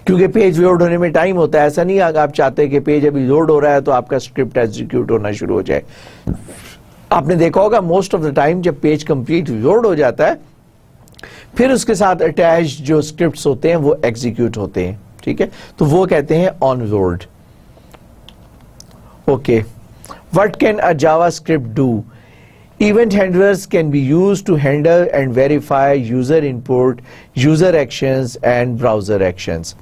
क्योंकि पेज लोड होने में टाइम होता है, ऐसा नहीं अगर आप चाहते हैं कि पेज अभी लोड हो रहा है तो आपका स्क्रिप्ट एग्जीक्यूट होना शुरू हो जाए। आपने देखा होगा मोस्ट ऑफ द टाइम जब पेज कंप्लीट लोड हो जाता है फिर उसके साथ अटैच जो स्क्रिप्ट्स होते हैं वो एग्जीक्यूट होते हैं, ठीक है, तो वो कहते हैं on load. Okay, what can a JavaScript do? Event handlers can be used to handle and verify user input, user actions, and browser actions.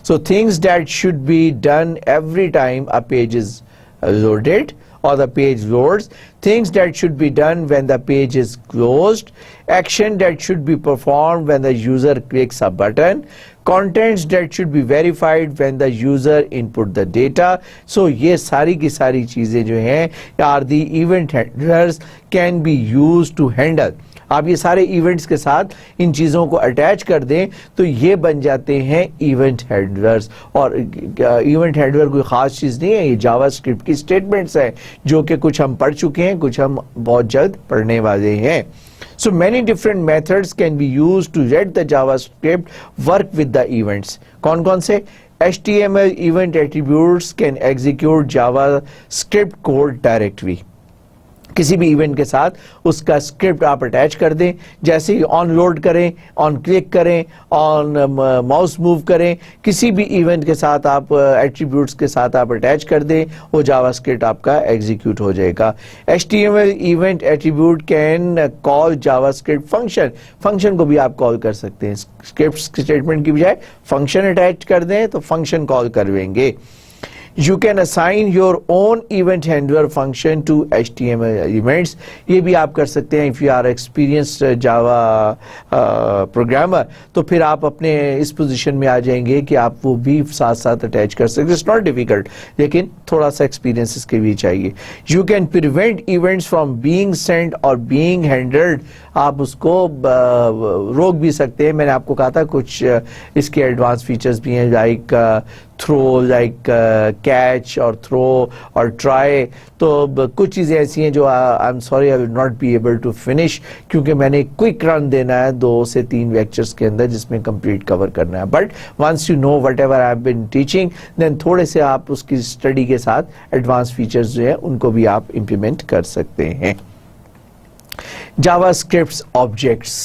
So things that should be done every time a page is loaded or the page loads, things that should be done when the page is closed, action that should be performed when the user clicks a button, contents that should be verified when the user input the data. So ये सारी की सारी चीजें जो हैं are the event handlers can be used to handle آپ یہ سارے ایونٹس کے ساتھ ان چیزوں کو اٹیچ کر دیں تو یہ بن جاتے ہیں ایونٹ ہینڈلرز. اور ایونٹ ہینڈلر کوئی خاص چیز نہیں ہے, یہ جاوا اسکرپٹ کی اسٹیٹمنٹس ہیں جو کہ کچھ ہم پڑھ چکے ہیں, کچھ ہم بہت جلد پڑھنے والے ہیں. So many different methods can be used to let the JavaScript work with the events. کون سے HTML event attributes can execute JavaScript code directly. کسی بھی ایونٹ کے ساتھ اس کا اسکرپٹ آپ اٹیچ کر دیں, جیسے ہی آن لوڈ کریں, آن کلک کریں, آن ماؤس موو کریں, کسی بھی ایونٹ کے ساتھ آپ ایٹریبیوٹس کے ساتھ آپ اٹیچ کر دیں, وہ جاوا اسکرپٹ آپ کا ایگزیکیوٹ ہو جائے گا. HTML event attribute can call Java script function. Function کو بھی آپ کال کر سکتے ہیں, اسکرپٹ اسٹیٹمنٹ کی بجائے فنکشن اٹیچ کر دیں تو فنکشن کال کرویں گے. You can assign your own event handler function to HTML elements. یہ بھی آپ کر سکتے ہیں if you are experienced Java programmer, تو پھر آپ اپنے اس پوزیشن میں آ جائیں گے کہ آپ وہ بھی ساتھ ساتھ اٹیچ کر سکتے. It's not difficult, لیکن تھوڑا سا ایکسپیرینس اس کے بھی چاہیے. You can prevent events from being sent or being handled. آپ اس کو روک بھی سکتے ہیں. میں نے آپ کو کہا تھا کچھ اس کے ایڈوانس فیچرز بھی ہیں, لائک تھرو, لائک کیچ اور تھرو اور ٹرائی. تو کچھ چیزیں ایسی ہیں جو I am sorry I will not be able to finish, کیونکہ میں نے کوئک رن دینا ہے 2 سے 3 لیکچرز کے اندر جس میں کمپلیٹ کور کرنا ہے. But once you know whatever I have been teaching, then تھوڑے سے آپ اس کی اسٹڈی کے ساتھ ایڈوانس فیچرز جو ہیں ان کو بھی آپ امپلیمنٹ کر سکتے ہیں. JavaScript's objects.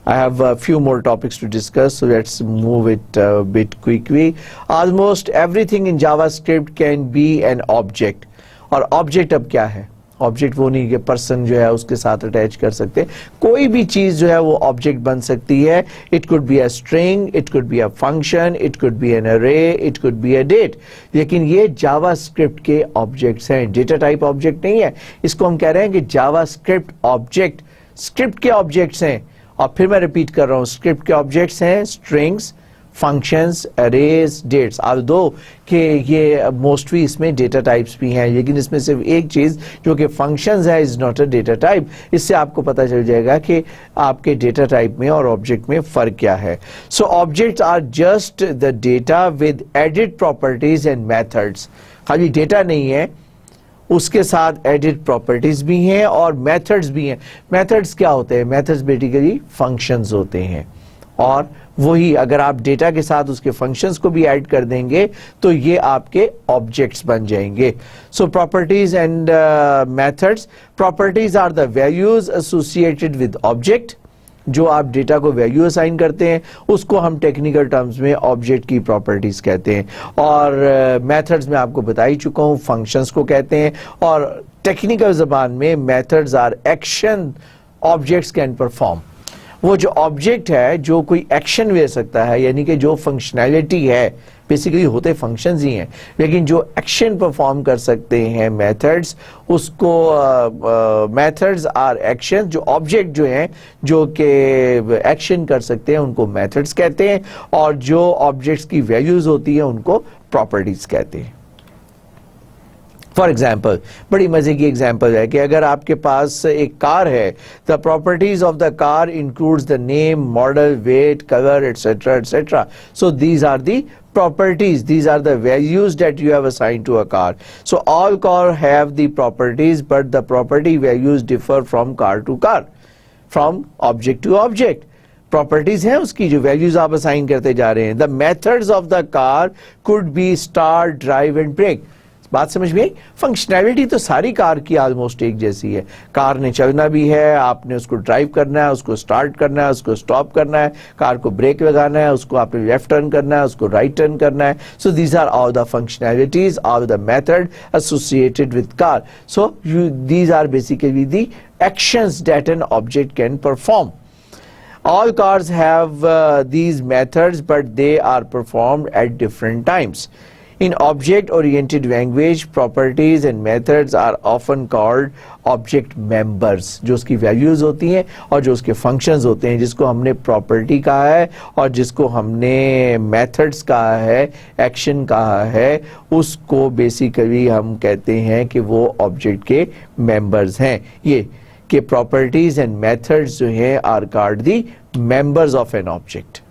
I have a few more topics to discuss, so let's move it a bit quickly. Almost everything in JavaScript can be an object. اور object اب کیا ہے؟ object وہ نہیں کہ person جو ہے اس کے ساتھ اٹیچ کر سکتے, کوئی بھی چیز جو ہے وہ object بن سکتی ہے. It could be a string, it could be a function, it could be an array, it could be a date. لیکن یہ JavaScript کے objects ہیں, data type object نہیں ہے. اس کو ہم کہہ رہے ہیں کہ JavaScript object, script کے objects ہیں. اور پھر میں ریپیٹ کر رہا ہوں, اسکرپٹ کے آبجیکٹس ہیں strings, functions, arrays, dates. Although کہ یہ موسٹلی اس میں ڈیٹا ٹائپس بھی ہیں, لیکن اس میں صرف ایک چیز جو کہ فنکشنز ہے is not a data type. اس سے آپ کو پتہ چل جائے گا کہ آپ کے ڈیٹا ٹائپ میں اور آبجیکٹ میں فرق کیا ہے. So objects are just the data with added properties and methods. خالی ڈیٹا نہیں ہے, اس کے ساتھ ایڈٹ پراپرٹیز بھی ہیں اور میتھڈز بھی ہیں. میتھڈز کیا ہوتے ہیں؟ میتھڈز بیسیکلی فنکشنز ہوتے ہیں, اور وہی اگر آپ ڈیٹا کے ساتھ اس کے فنکشنز کو بھی ایڈ کر دیں گے تو یہ آپ کے آبجیکٹس بن جائیں گے. So properties and methods. Properties are the values associated with object. جو آپ ڈیٹا کو ویلیو اسائن کرتے ہیں اس کو ہم ٹیکنیکل ٹرمز میں آبجیکٹ کی پراپرٹیز کہتے ہیں. اور میتھڈز میں آپ کو بتا ہی چکا ہوں, فنکشنز کو کہتے ہیں. اور ٹیکنیکل زبان میں methods are action objects can perform. وہ جو آبجیکٹ ہے جو کوئی ایکشن لے سکتا ہے, یعنی کہ جو فنکشنالٹی ہے, بیسیکلی ہوتے فنکشنز ہی ہیں, لیکن جو ایکشن پرفارم کر سکتے ہیں میتھڈز, اس کو میتھڈز آر ایکشن. جو آبجیکٹ جو ہیں جو کہ ایکشن کر سکتے ہیں ان کو میتھڈز کہتے ہیں, اور جو آبجیکٹس کی ویلیوز ہوتی ہیں ان کو پراپرٹیز کہتے ہیں. فار ایگزامپل, بڑی مزے کی ایگزامپل ہے کہ اگر آپ کے پاس ایک کار ہے, the properties of the car includes the name, model, weight, colour, etcetera etcetera. So these are the properties, these are the values that you have assigned to a car. So all car have the properties, but the property values differ from car to car, from object to object. Properties ہیں اس کی جو values آپ assign کرتے جا رہے ہیں. The methods of the car could be start, drive and brake. بات سمجھ میں آئی؟ فنکشنالٹی تو ساری کار کی آلموسٹ ایک جیسی ہے. کار نے چلنا بھی ہے, آپ نے اس کو ڈرائیو کرنا ہے, اس کو سٹارٹ کرنا ہے, اس کو سٹاپ کرنا ہے, کار کو بریک لگانا ہے, اس کو آپ نے لیفٹ ٹرن کرنا ہے, اس کو رائٹ ٹرن کرنا ہے. So these are all the functionalities, all the method associated with car. So these are basically the actions that an object can perform. All cars have these methods, but they are performed at different times. In object-oriented language, properties and methods are often called object members. جو اس کی values ہوتی ہیں اور جو اس کے functions ہوتے ہیں, جس کو ہم نے property کہا ہے اور جس کو ہم نے methods کہا ہے, action کہا ہے, اس کو basically ہم کہتے ہیں کہ وہ object کے members ہیں. یہ کہ properties and methods جو ہیں are called the members of an object.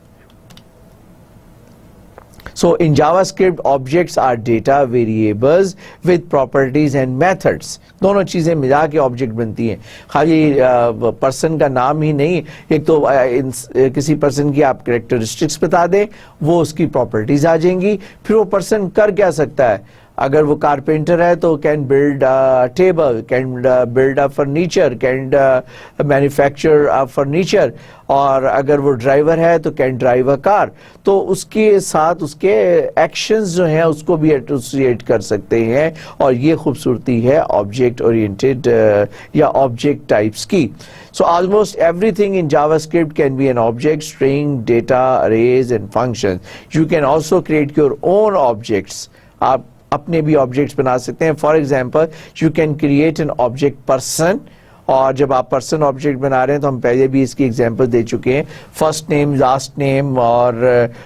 So in JavaScript, objects are data variables with properties and methods. دونوں چیزیں ملا کے آبجیکٹ بنتی ہیں. خالی پرسن کا نام ہی نہیں, ایک تو کسی پرسن کی آپ کریکٹرسٹکس بتا دیں, وہ اس کی پراپرٹیز آ جائیں گی. پھر وہ پرسن کر کیا سکتا ہے, اگر وہ کارپینٹر ہے تو can build table, can build furniture, can manufacture furniture, اور اگر وہ ڈرائیور ہے تو کین ڈرائیو اے کار. تو اس کے ساتھ اس کے ایکشنز جو ہیں اس کو بھی ایسوسیٹ کر سکتے ہیں, اور یہ خوبصورتی ہے آبجیکٹ اورینٹڈ یا آبجیکٹ ٹائپس کی. So almost everything in JavaScript can be an object, string, data, arrays and functions. You can also create your own objects. آپ اپنے بھی آبجیکٹس بنا سکتے ہیں. For example you can create an object person, اور جب آپ پرسن آبجیکٹ بنا رہے ہیں تو ہم پہلے بھی اس کی ایگزامپل دے چکے ہیں, فرسٹ نیم, لاسٹ نیم اور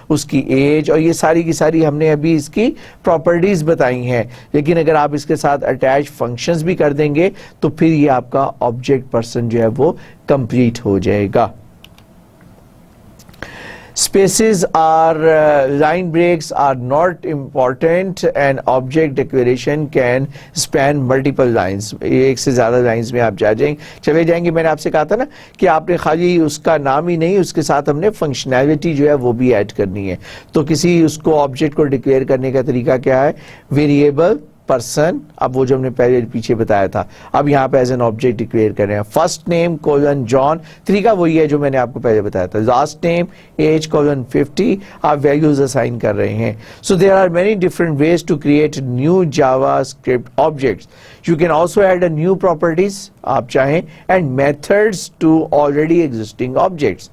اس کی ایج, اور یہ ساری کی ساری ہم نے ابھی اس کی پراپرٹیز بتائی ہیں. لیکن اگر آپ اس کے ساتھ اٹیچ فنکشنز بھی کر دیں گے تو پھر یہ آپ کا آبجیکٹ پرسن جو ہے وہ کمپلیٹ ہو جائے گا. Spaces or line breaks are not important, and object declaration can span multiple lines. ایک سے زیادہ لائنز میں آپ چلے جائیں گے. میں نے آپ سے کہا تھا نا کہ آپ نے خالی اس کا نام ہی نہیں, اس کے ساتھ ہم نے فنکشنالٹی جو ہے وہ بھی ایڈ کرنی ہے. تو کسی اس کو آبجیکٹ کو ڈکلیئر کرنے کا طریقہ کیا ہے, ویریبل پرسن, اب وہ جو ہم نے پہلے پیچھے بتایا تھا, اب یہاں پہ ایز این آبجیکٹ ڈکلیئر کر رہے ہیں. فرسٹ نیم کولن جان, طریقہ وہی ہے جو میں نے آپ کو پہلے بتایا تھا. لاسٹ نیم ایج کولن 50, آپ ویلیوز اسائن کر رہے ہیں. So there are many different ways to create new JavaScript objects. You can also add a new properties آپ چاہیں, and methods to already existing objects.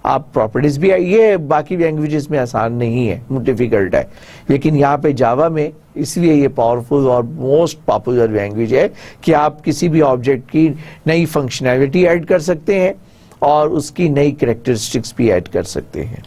آپ properties بھی, یہ باقی لینگویجز میں آسان نہیں ہے, ڈیفیکلٹ ہے, لیکن یہاں پہ جاوا میں اس لیے یہ پاورفل اور موسٹ پاپولر لینگویج ہے کہ آپ کسی بھی آبجیکٹ کی نئی فنکشنالٹی ایڈ کر سکتے ہیں اور اس کی نئی کریکٹرسٹکس بھی ایڈ کر سکتے ہیں.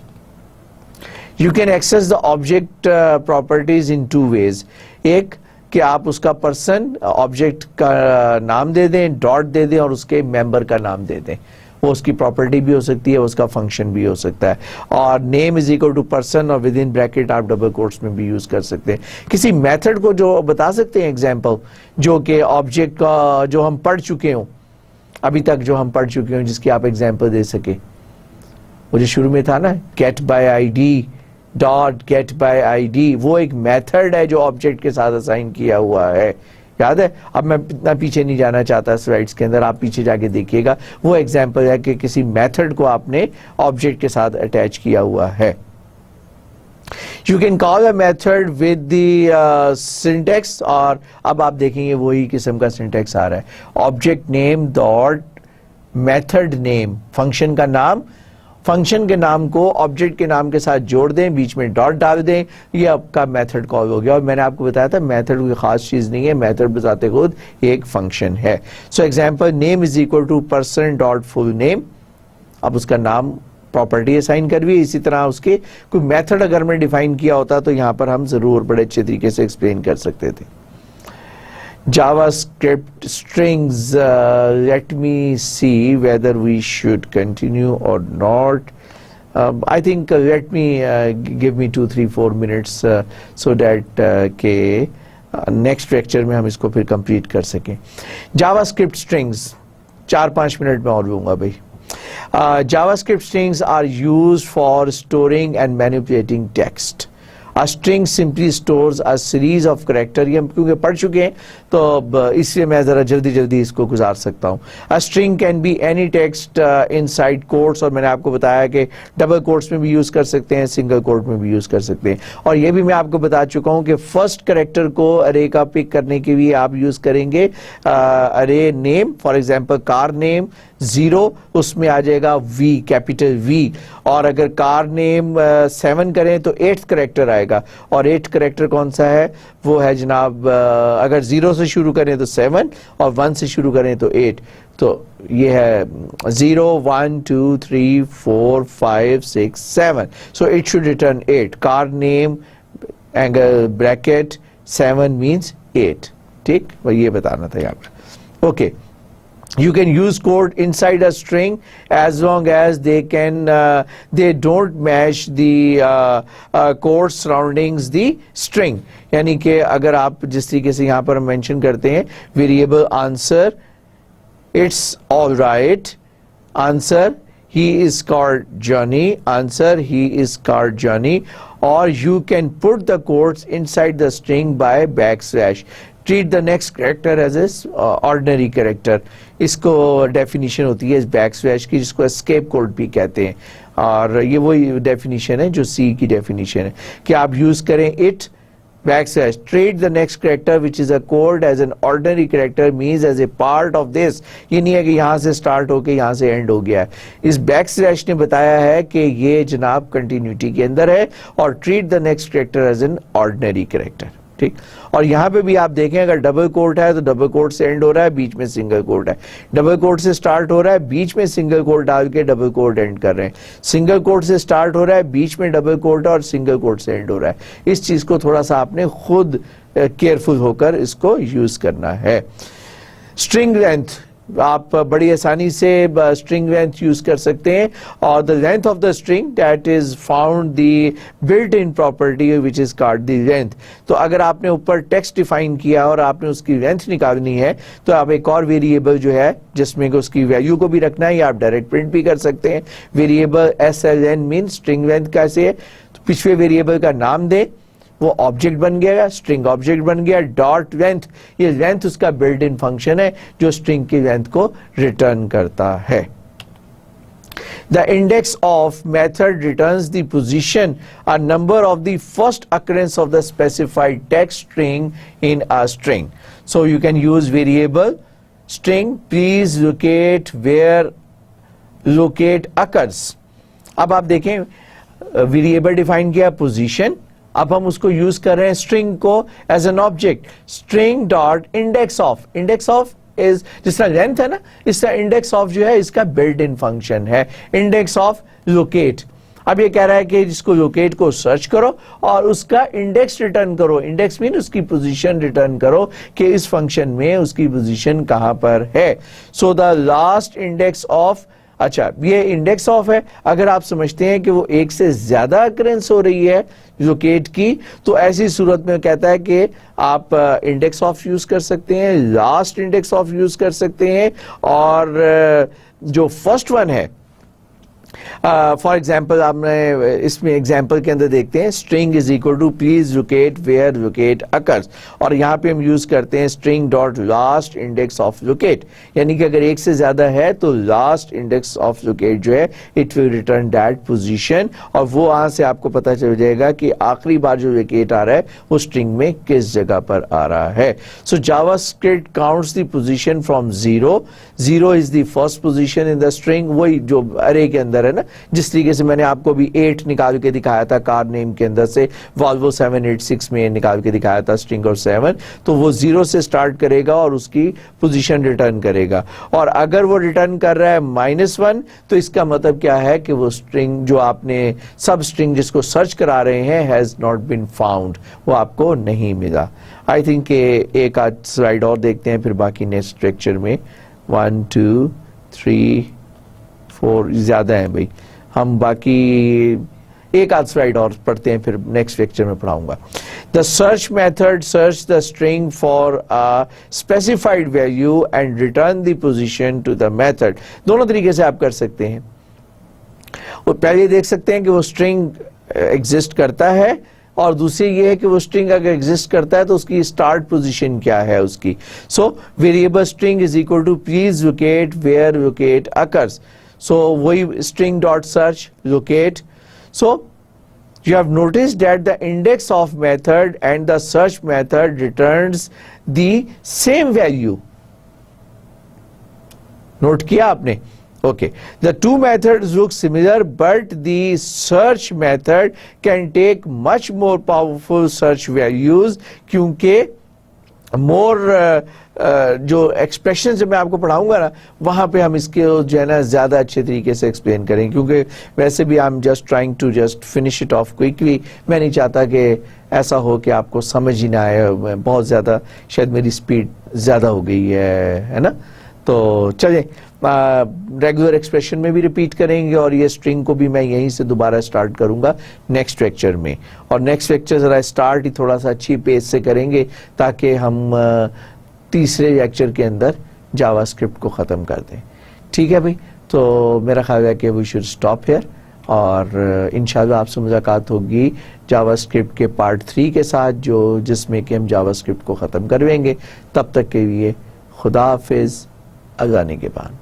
You can access the object properties in two ways. ایک کہ آپ اس کا پرسن آبجیکٹ کا نام دے دیں, ڈاٹ دے دیں, اور اس کے ممبر کا نام دے دیں. وہ اس کی پراپرٹی بھی ہو سکتی ہے, اس کا فنکشن بھی ہو سکتا ہے. اور نیم از اکول ٹو پرسن, اور ود ان بریکٹ آپ ڈبل کوٹس میں بھی یوز کر سکتے ہیں. کسی میتھڈ کو جو بتا سکتے ہیں ایگزامپل, جو کہ آبجیکٹ کا جو ہم پڑھ چکے ہوں ابھی تک, جو ہم پڑھ چکے ہوں, جس کی آپ ایگزامپل دے سکے. وہ جو شروع میں تھا نا, get by I D, dot get by I D, وہ ایک میتھڈ ہے جو آبجیکٹ کے ساتھ اسائن کیا ہوا ہے. یاد ہے؟ اب میں اتنا پیچھے نہیں جانا چاہتا سلائڈس کے اندر, آپ پیچھے جا کے دیکھیے گا. وہ ایگزامپل ہے کہ کسی میتھڈ کو آپ نے آبجیکٹ کے ساتھ اٹیچ کیا ہوا ہے. You can call a method with the syntax, اور اب آپ دیکھیں گے وہی قسم کا syntax آ رہا ہے. Object name dot method name, function کا نام, فنکشن کے نام کو آبجیکٹ کے نام کے ساتھ جوڑ دیں, بیچ میں ڈاٹ ڈال دیں, یہ آپ کا میتھڈ کال ہو گیا. اور میں نے آپ کو بتایا تھا میتھڈ کوئی خاص چیز نہیں ہے, میتھڈ بذات خود ایک فنکشن ہے. So example, name is equal to person dot full name, اب اس کا نام پراپرٹی اسائن کر بھی. اسی طرح اس کے کوئی میتھڈ اگر میں ڈیفائن کیا ہوتا تو یہاں پر ہم ضرور بڑے اچھے طریقے سے ایکسپلین کر سکتے تھے. JavaScript strings, let me see whether we should continue or not. I think let me give me 2, 3, 4 minutes so that کہ next lecture میں ہم اس کو پھر complete کر سکیں. JavaScript strings 4-5 منٹ میں اور لوں گا بھائی. JavaScript strings are used for storing and manipulating text. A string simply stores a series of characters. یہ ہم کیونکہ پڑھ چکے ہیں تو اس لیے میں ذرا جلدی اس کو گزار سکتا ہوں. A string can be any text inside quotes, اور میں نے آپ کو بتایا کہ ڈبل کوٹس میں بھی یوز کر سکتے ہیں, سنگل کوٹ میں بھی یوز کر سکتے ہیں. اور یہ بھی میں آپ کو بتا چکا ہوں کہ فرسٹ کریکٹر کو ارے کا پک کرنے کے لیے آپ یوز کریں گے ارے نیم. فار ایگزامپل کار نیم 0, اس میں آ جائے گا V, کیپیٹل V. اور اگر کار نیم 7 کریں تو 8th کریکٹر آئے گا, اور 8th کریکٹر کون سا ہے, وہ ہے جناب, اگر 0 سے شروع کریں تو 7 اور 1 سے شروع کریں تو 8. تو یہ ہے 0, 1, 2, 3, 4, 5, 6, 7. So it should return 8. Car name angle bracket 7 means 8. ٹھیک, وہ یہ بتانا تھا یہاں پر. Okay, You can use code inside a string as long as they don't match the code surroundings the string. यानी कि अगर आप जिस तरीके से यहाँ पर मेंशन करते हैं variable answer, it's all right, answer he is called Johnny, answer he is called Johnny, or you can put the quotes inside the string by backslash. Treat the next character as a ordinary character. इसको definition होती है इस back slash की, जिसको escape code भी कहते हैं, और ये वही डेफिनेशन है जो सी की डेफिनेशन है कि आप यूज करें it backslash. Treat the next character which is a code as an ordinary character means as a part of this. ये नहीं है कि यहाँ से स्टार्ट होके यहाँ से एंड हो गया है. इस बैक स्लैश ने बताया है कि ये जनाब कंटिन्यूटी के अंदर है, और treat the next character as an ordinary character. ठीक. और यहां पे भी आप देखें अगर डबल कोट है तो डबल कोट से एंड हो रहा है, बीच में सिंगल कोट है. डबल कोट से स्टार्ट हो रहा है, बीच में सिंगल कोट डाल के डबल कोट एंड कर रहे हैं. सिंगल कोट से स्टार्ट हो रहा है, बीच में डबल कोट और सिंगल कोट से एंड हो रहा है. इस चीज को थोड़ा सा आपने खुद केयरफुल होकर इसको यूज करना है. स्ट्रिंग लेंथ आप बड़ी आसानी से स्ट्रिंग लेंथ यूज कर सकते हैं, और the length of the string that is found the built in property which is called the length. तो अगर आपने ऊपर टेक्स्ट डिफाइन किया और आपने उसकी लेंथ निकालनी है तो आप एक और वेरिएबल जो है जिसमें कि उसकी वैल्यू को भी रखना है, या आप डायरेक्ट प्रिंट भी कर सकते हैं. Variable SLN mean string length कैसे है, तो पिछले वेरिएबल का नाम दें, वो ऑब्जेक्ट बन गया, स्ट्रिंग ऑब्जेक्ट बन गया. डॉट लेंथ, ये लेंथ उसका बिल्ट इन फंक्शन है जो स्ट्रिंग की लेंथ को रिटर्न करता है. The index of method returns the position, a number of the first occurrence of the specified text string in a string. So you can use variable string please locate where locate occurs. अब आप देखें variable define किया position, अब हम उसको use कर रहे हैं स्ट्रिंग को as an object. String dot index of, index of is जिस तरह लेंथ है ना, इस तरह इंडेक्स ऑफ जो है इसका बिल्ट इन फंक्शन है. इंडेक्स ऑफ लोकेट, अब ये कह रहा है कि जिसको लोकेट को सर्च करो और उसका इंडेक्स रिटर्न करो. इंडेक्स मीन उसकी पोजीशन रिटर्न करो कि इस फंक्शन में उसकी पोजीशन कहां पर है. So the last index of, अच्छा ये इंडेक्स ऑफ है. अगर आप समझते हैं कि वो एक से ज्यादा अकरेंस हो रही है लोकेट की, तो ऐसी सूरत में कहता है कि आप इंडेक्स ऑफ यूज कर सकते हैं, लास्ट इंडेक्स ऑफ यूज कर सकते हैं, और जो फर्स्ट वन है फॉर एग्जाम्पल आपने इसमें एग्जाम्पल के अंदर देखते हैं string is equal to please locate where locate occurs, और यहाँ पे हम यूज करते हैं string dot last index of locate. यानी कि अगर एक से ज्यादा है तो लास्ट इंडेक्स ऑफ लोकेट जो है it will return that position, और वो वहां से आपको पता चल जाएगा कि आखिरी बार जो लोकेट आ रहा है वो स्ट्रिंग में किस जगह पर आ रहा है. So JavaScript counts the position from 0. 0 is the first position in the string, वही जो अरे के अंदर है ना, जिस तरीके से मैंने आपको भी 8 निकाल के दिखाया था कार नेम के अंदर से, वॉल्वो 786 में निकाल के दिखाया था स्ट्रिंग और 7, तो वो 0 से स्टार्ट करेगा और उसकी पोजीशन रिटर्न करेगा. और अगर वो रिटर्न कर रहा है -1, तो इसका मतलब क्या है कि वो स्ट्रिंग जो आपने सब स्ट्रिंग जिसको सर्च करा रहे हैं हैज नॉट बीन फाउंड, वो आपको नहीं मिला. आई थिंक एक आध स्लाइड और देखते हैं, फिर बाकी नेक्स्ट लेक्चर में 1 2 3 4 ज्यादा है भाई, हम बाकी एक आध स्लाइड और पढ़ते हैं, फिर नेक्स्ट लेक्चर में पढ़ाऊंगा. The search method search the string for a specified value and return the position to the method. दोनों तरीके से आप कर सकते हैं. और पहले देख सकते हैं कि वो स्ट्रिंग एग्जिस्ट करता है, और दूसरी ये है कि वो स्ट्रिंग अगर एग्जिस्ट करता है तो उसकी स्टार्ट पोजीशन क्या है उसकी. So variable string is equal to please locate where locate occurs. So वही string dot search locate. So you have noticed that the index of method and the search method returns the same value. Note किया आपने? Okay. The two methods look similar, but the search method can take much more powerful search values क्योंकि more जो expression से मैं आपको पढ़ाऊंगा ना, वहां पे हम इसके जो है ना ज्यादा अच्छे तरीके से एक्सप्लेन करें, क्योंकि वैसे भी I am just trying to just finish it off quickly. मैं नहीं चाहता कि ऐसा हो कि आपको समझ ही ना आए, बहुत ज्यादा शायद मेरी स्पीड ज्यादा हो गई है ना. تو چلیں ریگولر ایکسپریشن میں بھی ریپیٹ کریں گے اور یہ اسٹرنگ کو بھی میں یہیں سے دوبارہ اسٹارٹ کروں گا نیکسٹ لیکچر میں. اور نیکسٹ لیکچر ذرا اسٹارٹ ہی تھوڑا سا اچھی پیس سے کریں گے تاکہ ہم تیسرے لیکچر کے اندر جاوا اسکرپٹ کو ختم کر دیں. ٹھیک ہے بھائی, تو میرا خیال ہے کہ وی شوڈ اسٹاپ ہیئر, اور انشاءاللہ آپ سے ملاقات ہوگی جاوا اسکرپٹ کے پارٹ 3 کے ساتھ, جس میں کہ ہم جاوا اسکرپٹ کو ختم کرویں گے. تب تک کے لیے خدا حافظ, اذان کے بعد.